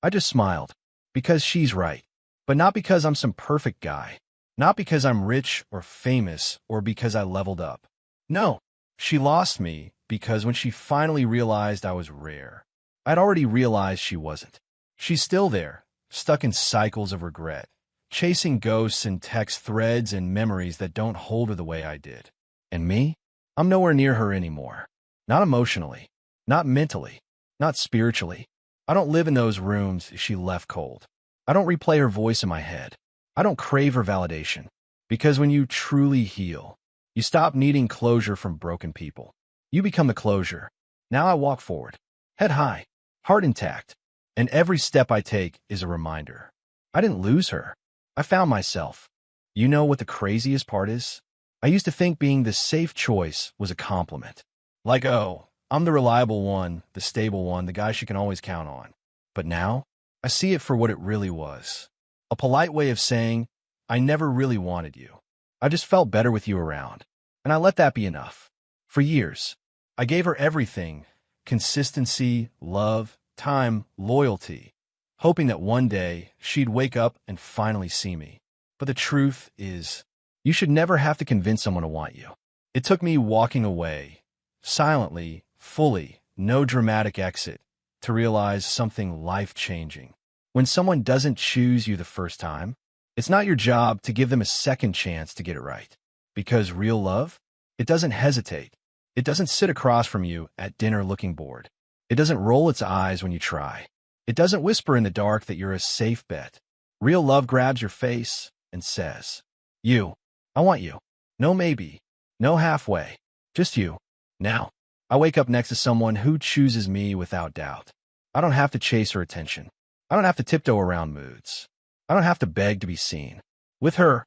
I just smiled. Because she's right. But not because I'm some perfect guy. Not because I'm rich or famous or because I leveled up. No. She lost me because when she finally realized I was rare, I'd already realized she wasn't. She's still there, stuck in cycles of regret, chasing ghosts in text threads and memories that don't hold her the way I did. And me? I'm nowhere near her anymore. Not emotionally. Not mentally. Not spiritually. I don't live in those rooms she left cold. I don't replay her voice in my head. I don't crave her validation. Because when you truly heal, you stop needing closure from broken people. You become the closure. Now I walk forward. Head high. Heart intact. And every step I take is a reminder. I didn't lose her. I found myself. You know what the craziest part is? I used to think being the safe choice was a compliment. Like, oh, I'm the reliable one, the stable one, the guy she can always count on. But now, I see it for what it really was. A polite way of saying, I never really wanted you. I just felt better with you around. And I let that be enough. For years, I gave her everything: consistency, love, time, loyalty, hoping that one day she'd wake up and finally see me. But the truth is, you should never have to convince someone to want you. It took me walking away, silently, fully, no dramatic exit, to realize something life-changing. When someone doesn't choose you the first time, it's not your job to give them a second chance to get it right. Because real love, it doesn't hesitate. It doesn't sit across from you at dinner looking bored. It doesn't roll its eyes when you try. It doesn't whisper in the dark that you're a safe bet. Real love grabs your face and says, you, I want you. No maybe, no halfway, just you. Now, I wake up next to someone who chooses me without doubt. I don't have to chase her attention. I don't have to tiptoe around moods. I don't have to beg to be seen. With her,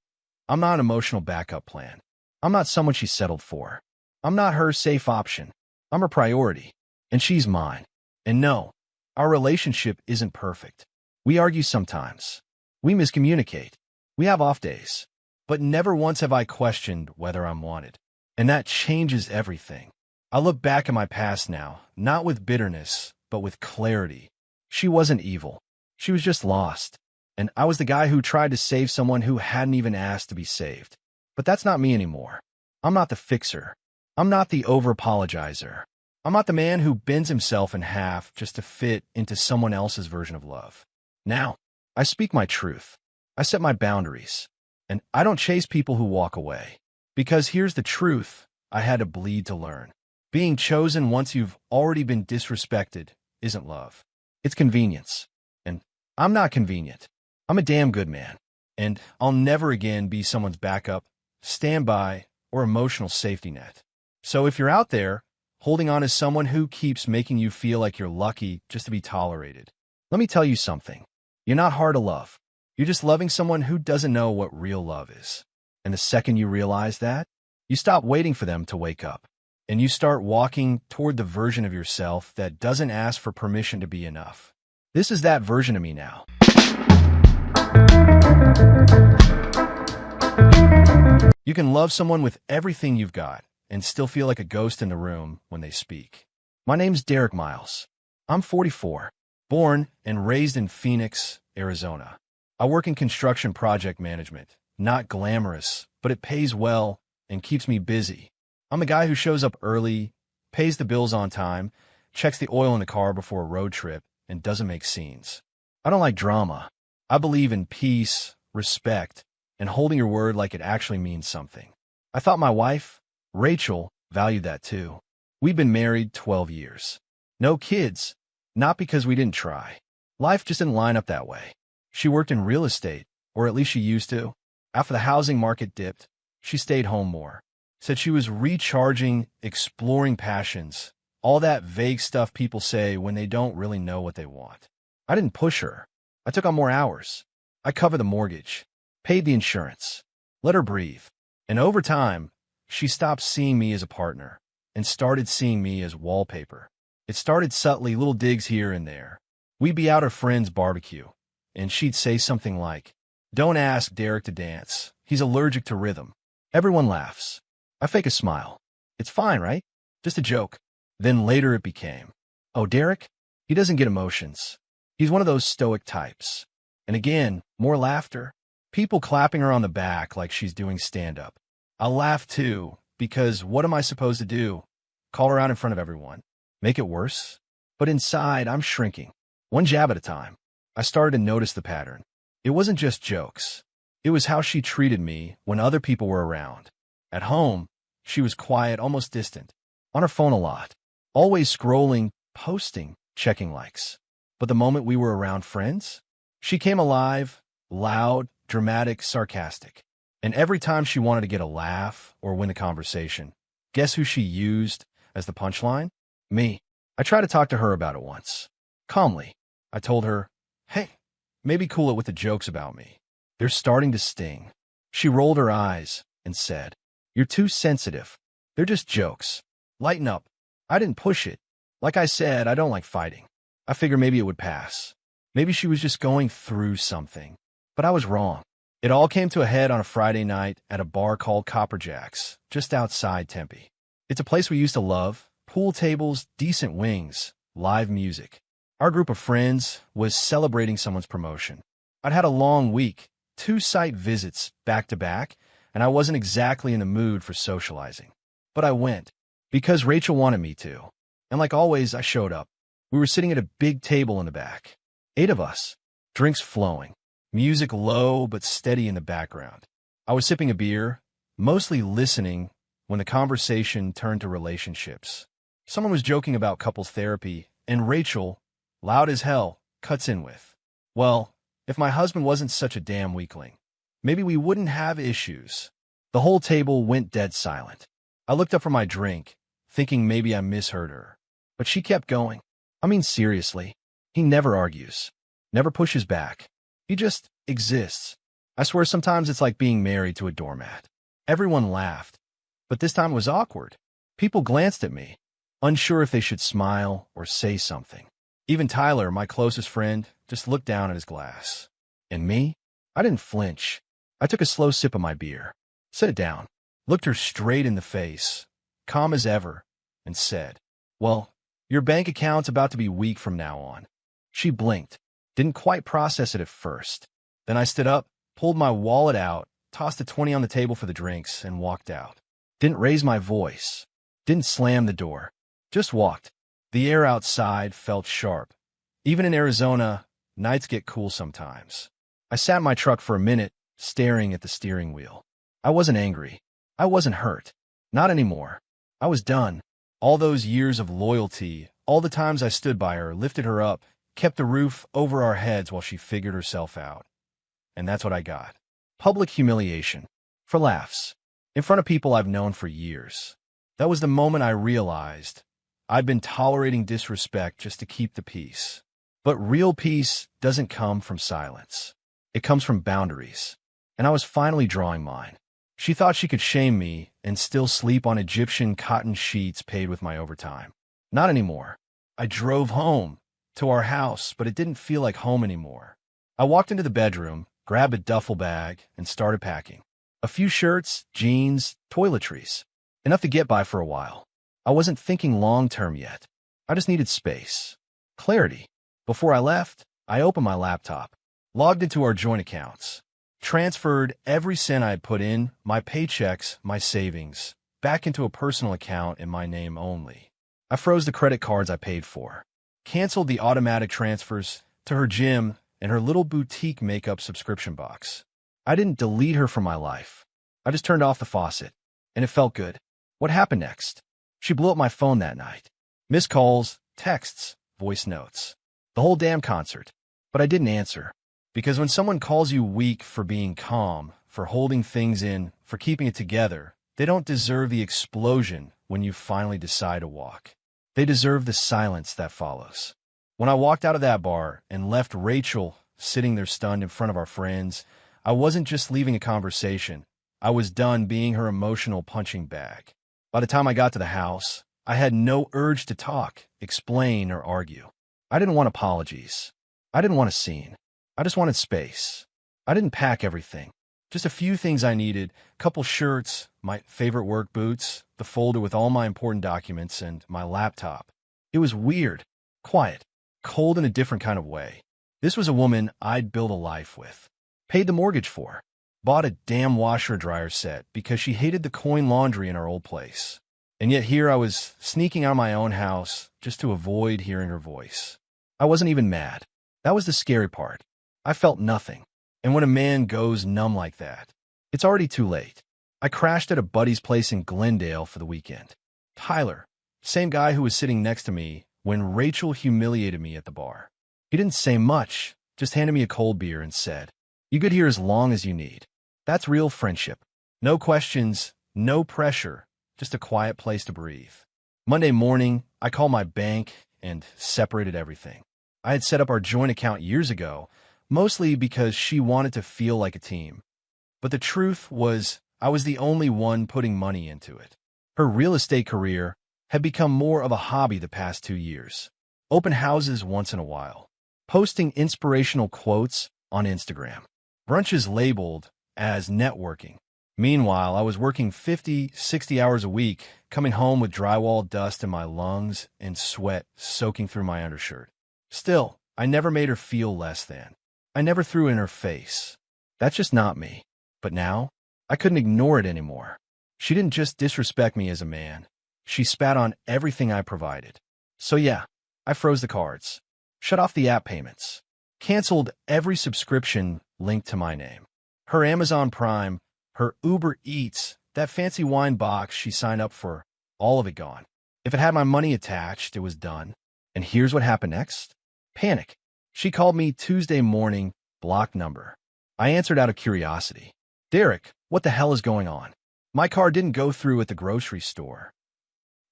I'm not an emotional backup plan. I'm not someone she settled for. I'm not her safe option. I'm her priority, and she's mine. And no, our relationship isn't perfect. We argue sometimes. We miscommunicate. We have off days. But never once have I questioned whether I'm wanted. And that changes everything. I look back at my past now, not with bitterness, but with clarity. She wasn't evil. She was just lost. And I was the guy who tried to save someone who hadn't even asked to be saved. But that's not me anymore. I'm not the fixer. I'm not the over-apologizer. I'm not the man who bends himself in half just to fit into someone else's version of love. Now, I speak my truth. I set my boundaries. And I don't chase people who walk away. Because here's the truth I had to bleed to learn. Being chosen once you've already been disrespected isn't love. It's convenience. And I'm not convenient. I'm a damn good man. And I'll never again be someone's backup, standby, or emotional safety net. So if you're out there, holding on to someone who keeps making you feel like you're lucky just to be tolerated, let me tell you something. You're not hard to love. You're just loving someone who doesn't know what real love is. And the second you realize that, you stop waiting for them to wake up. And you start walking toward the version of yourself that doesn't ask for permission to be enough. This is that version of me now. You can love someone with everything you've got and still feel like a ghost in the room when they speak. My name's Derek Miles. I'm 44, born and raised in Phoenix, Arizona. I work in construction project management. Not glamorous, but it pays well and keeps me busy. I'm the guy who shows up early, pays the bills on time, checks the oil in the car before a road trip, and doesn't make scenes. I don't like drama. I believe in peace, respect, and holding your word like it actually means something. I thought my wife, Rachel, valued that too. We've been married 12 years. No kids, not because we didn't try. Life just didn't line up that way. She worked in real estate, or at least she used to. After the housing market dipped, she stayed home more. Said she was recharging, exploring passions, all that vague stuff people say when they don't really know what they want. I didn't push her. I took on more hours. I covered the mortgage, paid the insurance, let her breathe. And over time, she stopped seeing me as a partner and started seeing me as wallpaper. It started subtly, little digs here and there. We'd be out at a friend's barbecue, and she'd say something like, "Don't ask Derek to dance. He's allergic to rhythm." Everyone laughs. I fake a smile. It's fine, right? Just a joke. Then later it became, "Oh, Derek? He doesn't get emotions. He's one of those stoic types." And again, more laughter. People clapping her on the back like she's doing stand-up. I laugh too, because what am I supposed to do? Call her out in front of everyone? Make it worse? But inside, I'm shrinking. One jab at a time. I started to notice the pattern. It wasn't just jokes. It was how she treated me when other people were around. At home, she was quiet, almost distant. On her phone a lot. Always scrolling, posting, checking likes. But the moment we were around friends, she came alive, loud, dramatic, sarcastic. And every time she wanted to get a laugh or win a conversation, guess who she used as the punchline? Me. I tried to talk to her about it once. Calmly, I told her, "Hey, maybe cool it with the jokes about me. They're starting to sting." She rolled her eyes and said, "You're too sensitive. They're just jokes. Lighten up." I didn't push it. Like I said, I don't like fighting. I figured maybe it would pass. Maybe she was just going through something. But I was wrong. It all came to a head on a Friday night at a bar called Copperjack's, just outside Tempe. It's a place we used to love, pool tables, decent wings, live music. Our group of friends was celebrating someone's promotion. I'd had a long week, 2 site visits back to back, and I wasn't exactly in the mood for socializing. But I went, because Rachel wanted me to. And like always, I showed up. We were sitting at a big table in the back. 8 of us. Drinks flowing. Music low but steady in the background. I was sipping a beer, mostly listening, when the conversation turned to relationships. Someone was joking about couples therapy, and Rachel, loud as hell, cuts in with, "Well, if my husband wasn't such a damn weakling, maybe we wouldn't have issues." The whole table went dead silent. I looked up from my drink, thinking maybe I misheard her. But she kept going. I mean, seriously. He never argues. Never pushes back. He just exists. I swear sometimes it's like being married to a doormat. Everyone laughed. But this time it was awkward. People glanced at me, unsure if they should smile or say something. Even Tyler, my closest friend, just looked down at his glass. And me? I didn't flinch. I took a slow sip of my beer, set it down, looked her straight in the face, calm as ever, and said, "Well, your bank account's about to be weak from now on." She blinked, didn't quite process it at first. Then I stood up, pulled my wallet out, tossed a 20 on the table for the drinks, and walked out. Didn't raise my voice, didn't slam the door, just walked. The air outside felt sharp. Even in Arizona, nights get cool sometimes. I sat in my truck for a minute, staring at the steering wheel. I wasn't angry. I wasn't hurt. Not anymore. I was done. All those years of loyalty, all the times I stood by her, lifted her up, kept the roof over our heads while she figured herself out. And that's what I got. Public humiliation. For laughs. In front of people I've known for years. That was the moment I realized I'd been tolerating disrespect just to keep the peace. But real peace doesn't come from silence. It comes from boundaries. And I was finally drawing mine. She thought she could shame me and still sleep on Egyptian cotton sheets paid with my overtime. Not anymore. I drove home, to our house, but it didn't feel like home anymore. I walked into the bedroom, grabbed a duffel bag, and started packing. A few shirts, jeans, toiletries. Enough to get by for a while. I wasn't thinking long-term yet. I just needed space. Clarity. Before I left, I opened my laptop, logged into our joint accounts, transferred every cent I had put in, my paychecks, my savings, back into a personal account in my name only. I froze the credit cards I paid for, canceled the automatic transfers to her gym and her little boutique makeup subscription box. I didn't delete her from my life. I just turned off the faucet, and it felt good. What happened next? She blew up my phone that night. Missed calls, texts, voice notes. The whole damn concert. But I didn't answer. Because when someone calls you weak for being calm, for holding things in, for keeping it together, they don't deserve the explosion when you finally decide to walk. They deserve the silence that follows. When I walked out of that bar and left Rachel sitting there stunned in front of our friends, I wasn't just leaving a conversation. I was done being her emotional punching bag. By the time I got to the house, I had no urge to talk, explain, or argue. I didn't want apologies. I didn't want a scene. I just wanted space. I didn't pack everything. Just a few things I needed, couple shirts, my favorite work boots, the folder with all my important documents, and my laptop. It was weird, quiet, cold in a different kind of way. This was a woman I'd built a life with, paid the mortgage for, bought a damn washer-dryer set because she hated the coin laundry in our old place. And yet here I was sneaking out of my own house just to avoid hearing her voice. I wasn't even mad. That was the scary part. I felt nothing. And when a man goes numb like that, it's already too late. I crashed at a buddy's place in Glendale for the weekend. Tyler, same guy who was sitting next to me when Rachel humiliated me at the bar. He didn't say much, just handed me a cold beer and said, "You good here as long as you need." That's real friendship. No questions, no pressure, just a quiet place to breathe. Monday morning, I called my bank and separated everything. I had set up our joint account years ago, mostly because she wanted to feel like a team. But the truth was, I was the only one putting money into it. Her real estate career had become more of a hobby the past 2 years. Open houses once in a while. Posting inspirational quotes on Instagram. brunches labeled as networking. Meanwhile, I was working 50, 60 hours a week, coming home with drywall dust in my lungs and sweat soaking through my undershirt. Still, I never made her feel less than. I never threw in her face. That's just not me. But now, I couldn't ignore it anymore. She didn't just disrespect me as a man. She spat on everything I provided. So yeah, I froze the cards, shut off the app payments, canceled every subscription linked to my name. Her Amazon Prime, her Uber Eats, that fancy wine box she signed up for, all of it gone. If it had my money attached, it was done. And here's what happened next. Panic. She called me Tuesday morning, blocked number. I answered out of curiosity. Derek, what the hell is going on? My car didn't go through at the grocery store.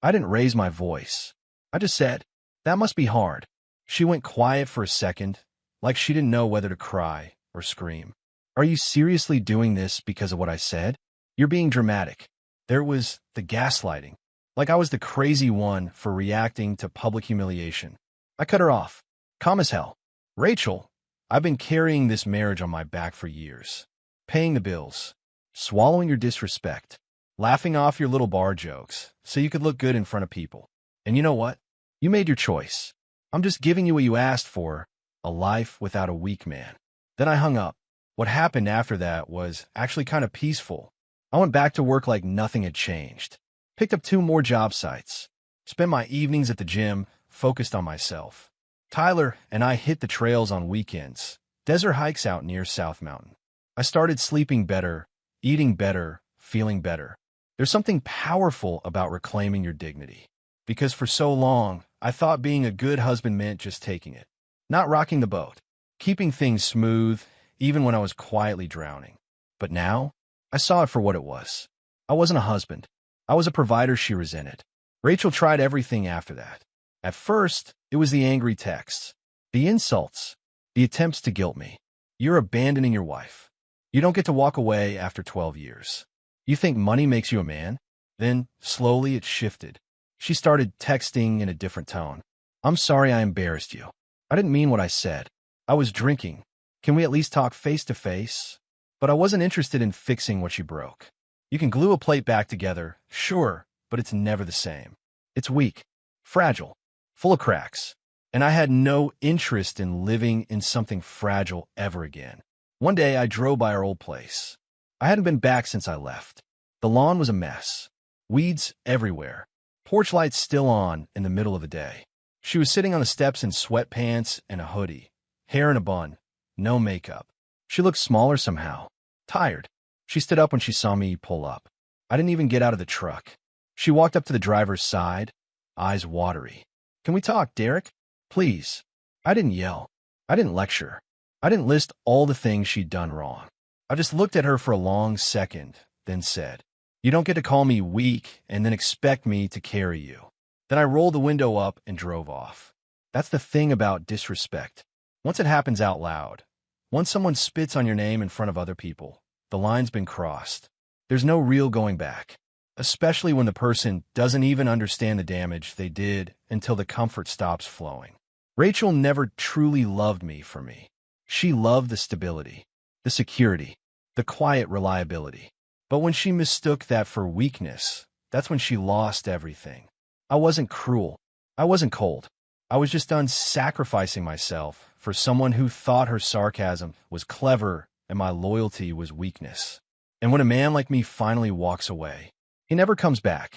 I didn't raise my voice. I just said, that must be hard. She went quiet for a second, like she didn't know whether to cry or scream. Are you seriously doing this because of what I said? You're being dramatic. There was the gaslighting, like I was the crazy one for reacting to public humiliation. I cut her off. Calm as hell. Rachel, I've been carrying this marriage on my back for years. Paying the bills, swallowing your disrespect, laughing off your little bar jokes so you could look good in front of people. And you know what? You made your choice. I'm just giving you what you asked for, a life without a weak man. Then I hung up. What happened after that was actually kind of peaceful. I went back to work like nothing had changed. Picked up 2 more job sites. Spent my evenings at the gym, focused on myself. Tyler and I hit the trails on weekends, desert hikes out near South Mountain. I started sleeping better, eating better, feeling better. There's something powerful about reclaiming your dignity. Because for so long, I thought being a good husband meant just taking it. Not rocking the boat. Keeping things smooth, even when I was quietly drowning. But now, I saw it for what it was. I wasn't a husband. I was a provider she resented. Rachel tried everything after that. At first, it was the angry texts, the insults, the attempts to guilt me. You're abandoning your wife. You don't get to walk away after 12 years. You think money makes you a man? Then, slowly, it shifted. She started texting in a different tone. I'm sorry I embarrassed you. I didn't mean what I said. I was drinking. Can we at least talk face to face? But I wasn't interested in fixing what she broke. You can glue a plate back together, sure, but it's never the same. It's weak, fragile, full of cracks. And I had no interest in living in something fragile ever again. One day I drove by our old place. I hadn't been back since I left. The lawn was a mess. Weeds everywhere. Porch lights still on in the middle of the day. She was sitting on the steps in sweatpants and a hoodie, hair in a bun, no makeup. She looked smaller somehow, tired. She stood up when she saw me pull up. I didn't even get out of the truck. She walked up to the driver's side, eyes watery. Can we talk, Derek? Please. I didn't yell. I didn't lecture. I didn't list all the things she'd done wrong. I just looked at her for a long second, then said, you don't get to call me weak and then expect me to carry you. Then I rolled the window up and drove off. That's the thing about disrespect. Once it happens out loud, once someone spits on your name in front of other people, the line's been crossed. There's no real going back, especially when the person doesn't even understand the damage they did until the comfort stops flowing. Rachel never truly loved me for me. She loved the stability, the security, the quiet reliability. But when she mistook that for weakness, that's when she lost everything. I wasn't cruel. I wasn't cold. I was just done sacrificing myself for someone who thought her sarcasm was clever and my loyalty was weakness. And when a man like me finally walks away, he never comes back.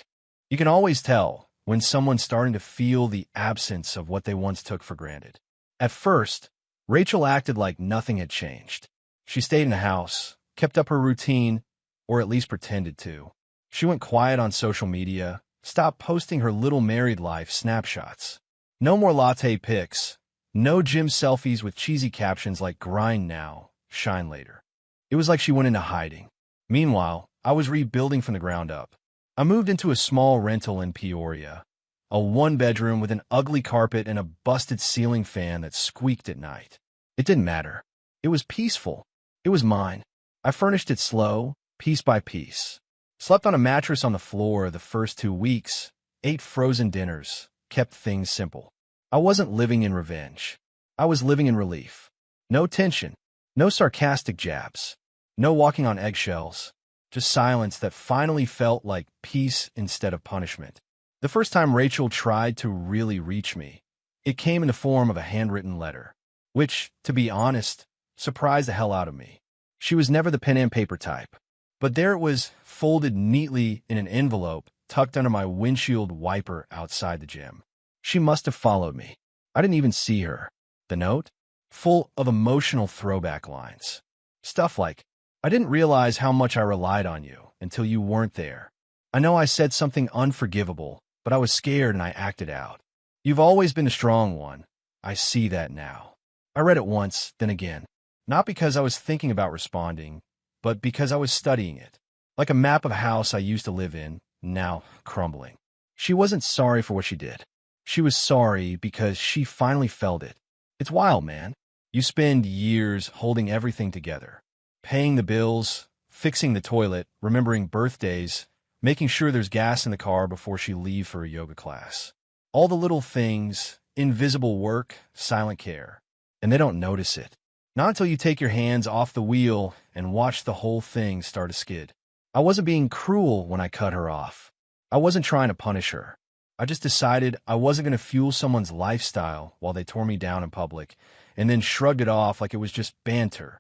You can always tell when someone's starting to feel the absence of what they once took for granted. At first, Rachel acted like nothing had changed. She stayed in the house, kept up her routine, or at least pretended to. She went quiet on social media, stopped posting her little married life snapshots. No more latte pics, no gym selfies with cheesy captions like grind now, shine later. It was like she went into hiding. Meanwhile, I was rebuilding from the ground up. I moved into a small rental in Peoria, a 1-bedroom with an ugly carpet and a busted ceiling fan that squeaked at night. It didn't matter. It was peaceful. It was mine. I furnished it slow, piece by piece. Slept on a mattress on the floor the first 2 weeks, ate frozen dinners, kept things simple. I wasn't living in revenge. I was living in relief. No tension, No sarcastic jabs. No walking on eggshells. Just silence that finally felt like peace instead of punishment. The first time Rachel tried to really reach me, it came in the form of a handwritten letter, which, to be honest, surprised the hell out of me. She was never the pen and paper type, but there it was, folded neatly in an envelope tucked under my windshield wiper outside the gym. She must have followed me. I didn't even see her. The note? Full of emotional throwback lines. Stuff like, I didn't realize how much I relied on you until you weren't there. I know I said something unforgivable, but I was scared and I acted out. You've always been a strong one. I see that now. I read it once, then again. Not because I was thinking about responding, but because I was studying it. Like a map of a house I used to live in, now crumbling. She wasn't sorry for what she did. She was sorry because she finally felt it. It's wild, man. You spend years holding everything together. Paying the bills, fixing the toilet, remembering birthdays, making sure there's gas in the car before she leaves for a yoga class. All the little things, invisible work, silent care. And they don't notice it. Not until you take your hands off the wheel and watch the whole thing start to skid. I wasn't being cruel when I cut her off. I wasn't trying to punish her. I just decided I wasn't going to fuel someone's lifestyle while they tore me down in public, and then shrugged it off like it was just banter.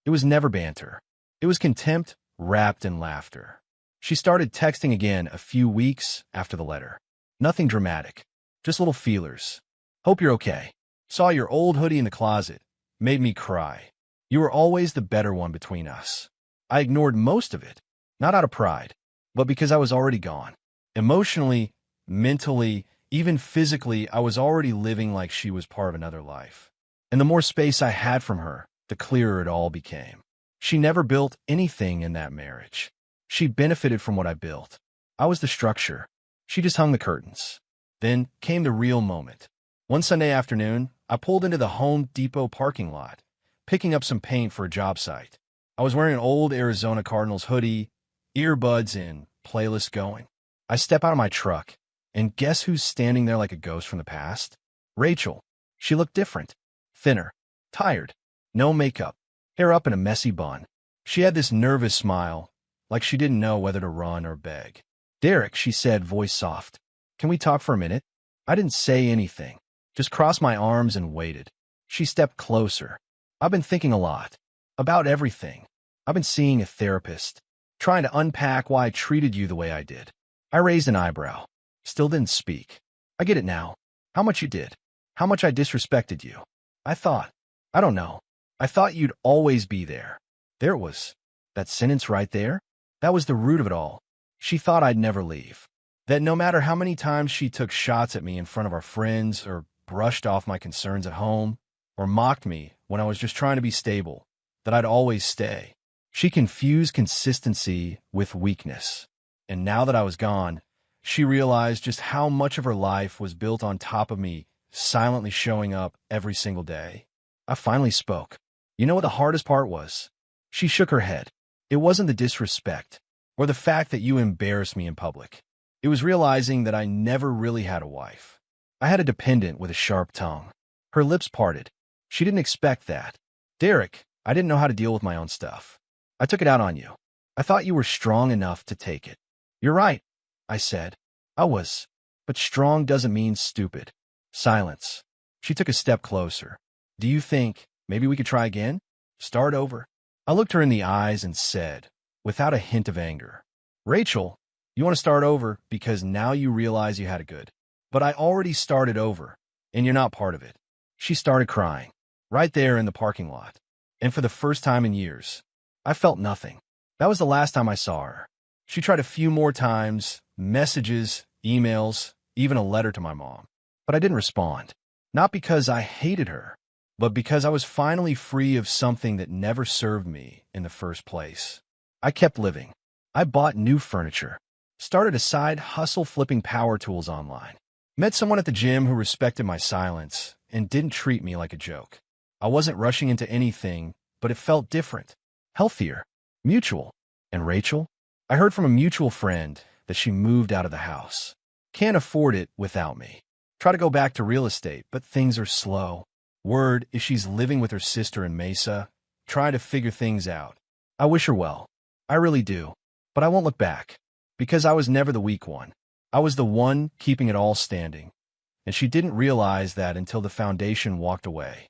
It was never banter. It was contempt wrapped in laughter. She started texting again a few weeks after the letter. Nothing dramatic. Just little feelers. Hope you're okay. Saw your old hoodie in the closet. Made me cry. You were always the better one between us. I ignored most of it, not out of pride, but because I was already gone. Emotionally, mentally, even physically, I was already living like she was part of another life. And the more space I had from her, the clearer it all became. She never built anything in that marriage. She benefited from what I built. I was the structure. She just hung the curtains. Then came the real moment. One Sunday afternoon, I pulled into the Home Depot parking lot, picking up some paint for a job site. I was wearing an old Arizona Cardinals hoodie, earbuds in, playlist going. I step out of my truck, and guess who's standing there like a ghost from the past? Rachel. She looked different. Thinner. Tired. No makeup. Hair up in a messy bun. She had this nervous smile, like she didn't know whether to run or beg. Derek, she said, voice soft. Can we talk for a minute? I didn't say anything. Just crossed my arms and waited. She stepped closer. I've been thinking a lot. About everything. I've been seeing a therapist. Trying to unpack why I treated you the way I did. I raised an eyebrow. Still didn't speak. I get it now. How much you did. How much I disrespected you. I don't know. I thought you'd always be there. There it was. That sentence right there? That was the root of it all. She thought I'd never leave. That no matter how many times she took shots at me in front of our friends, or brushed off my concerns at home, or mocked me when I was just trying to be stable, that I'd always stay. She confused consistency with weakness. And now that I was gone, she realized just how much of her life was built on top of me silently showing up every single day. I finally spoke. You know what the hardest part was? She shook her head. It wasn't the disrespect, or the fact that you embarrassed me in public. It was realizing that I never really had a wife. I had a dependent with a sharp tongue. Her lips parted. She didn't expect that. Derek, I didn't know how to deal with my own stuff. I took it out on you. I thought you were strong enough to take it. You're right, I said. I was. But strong doesn't mean stupid. Silence. She took a step closer. Do you think maybe we could try again? Start over? I looked her in the eyes and said, without a hint of anger, Rachel, you want to start over because now you realize you had it good. But I already started over, and you're not part of it. She started crying, right there in the parking lot. And for the first time in years, I felt nothing. That was the last time I saw her. She tried a few more times, messages, emails, even a letter to my mom. But I didn't respond. Not because I hated her, but because I was finally free of something that never served me in the first place. I kept living. I bought new furniture. Started a side hustle flipping power tools online. Met someone at the gym who respected my silence and didn't treat me like a joke. I wasn't rushing into anything, but it felt different. Healthier. Mutual. And Rachel? I heard from a mutual friend that she moved out of the house. Can't afford it without me. Try to go back to real estate, but things are slow. Word is she's living with her sister in Mesa, trying to figure things out. I wish her well. I really do. But I won't look back. Because I was never the weak one. I was the one keeping it all standing. And she didn't realize that until the foundation walked away.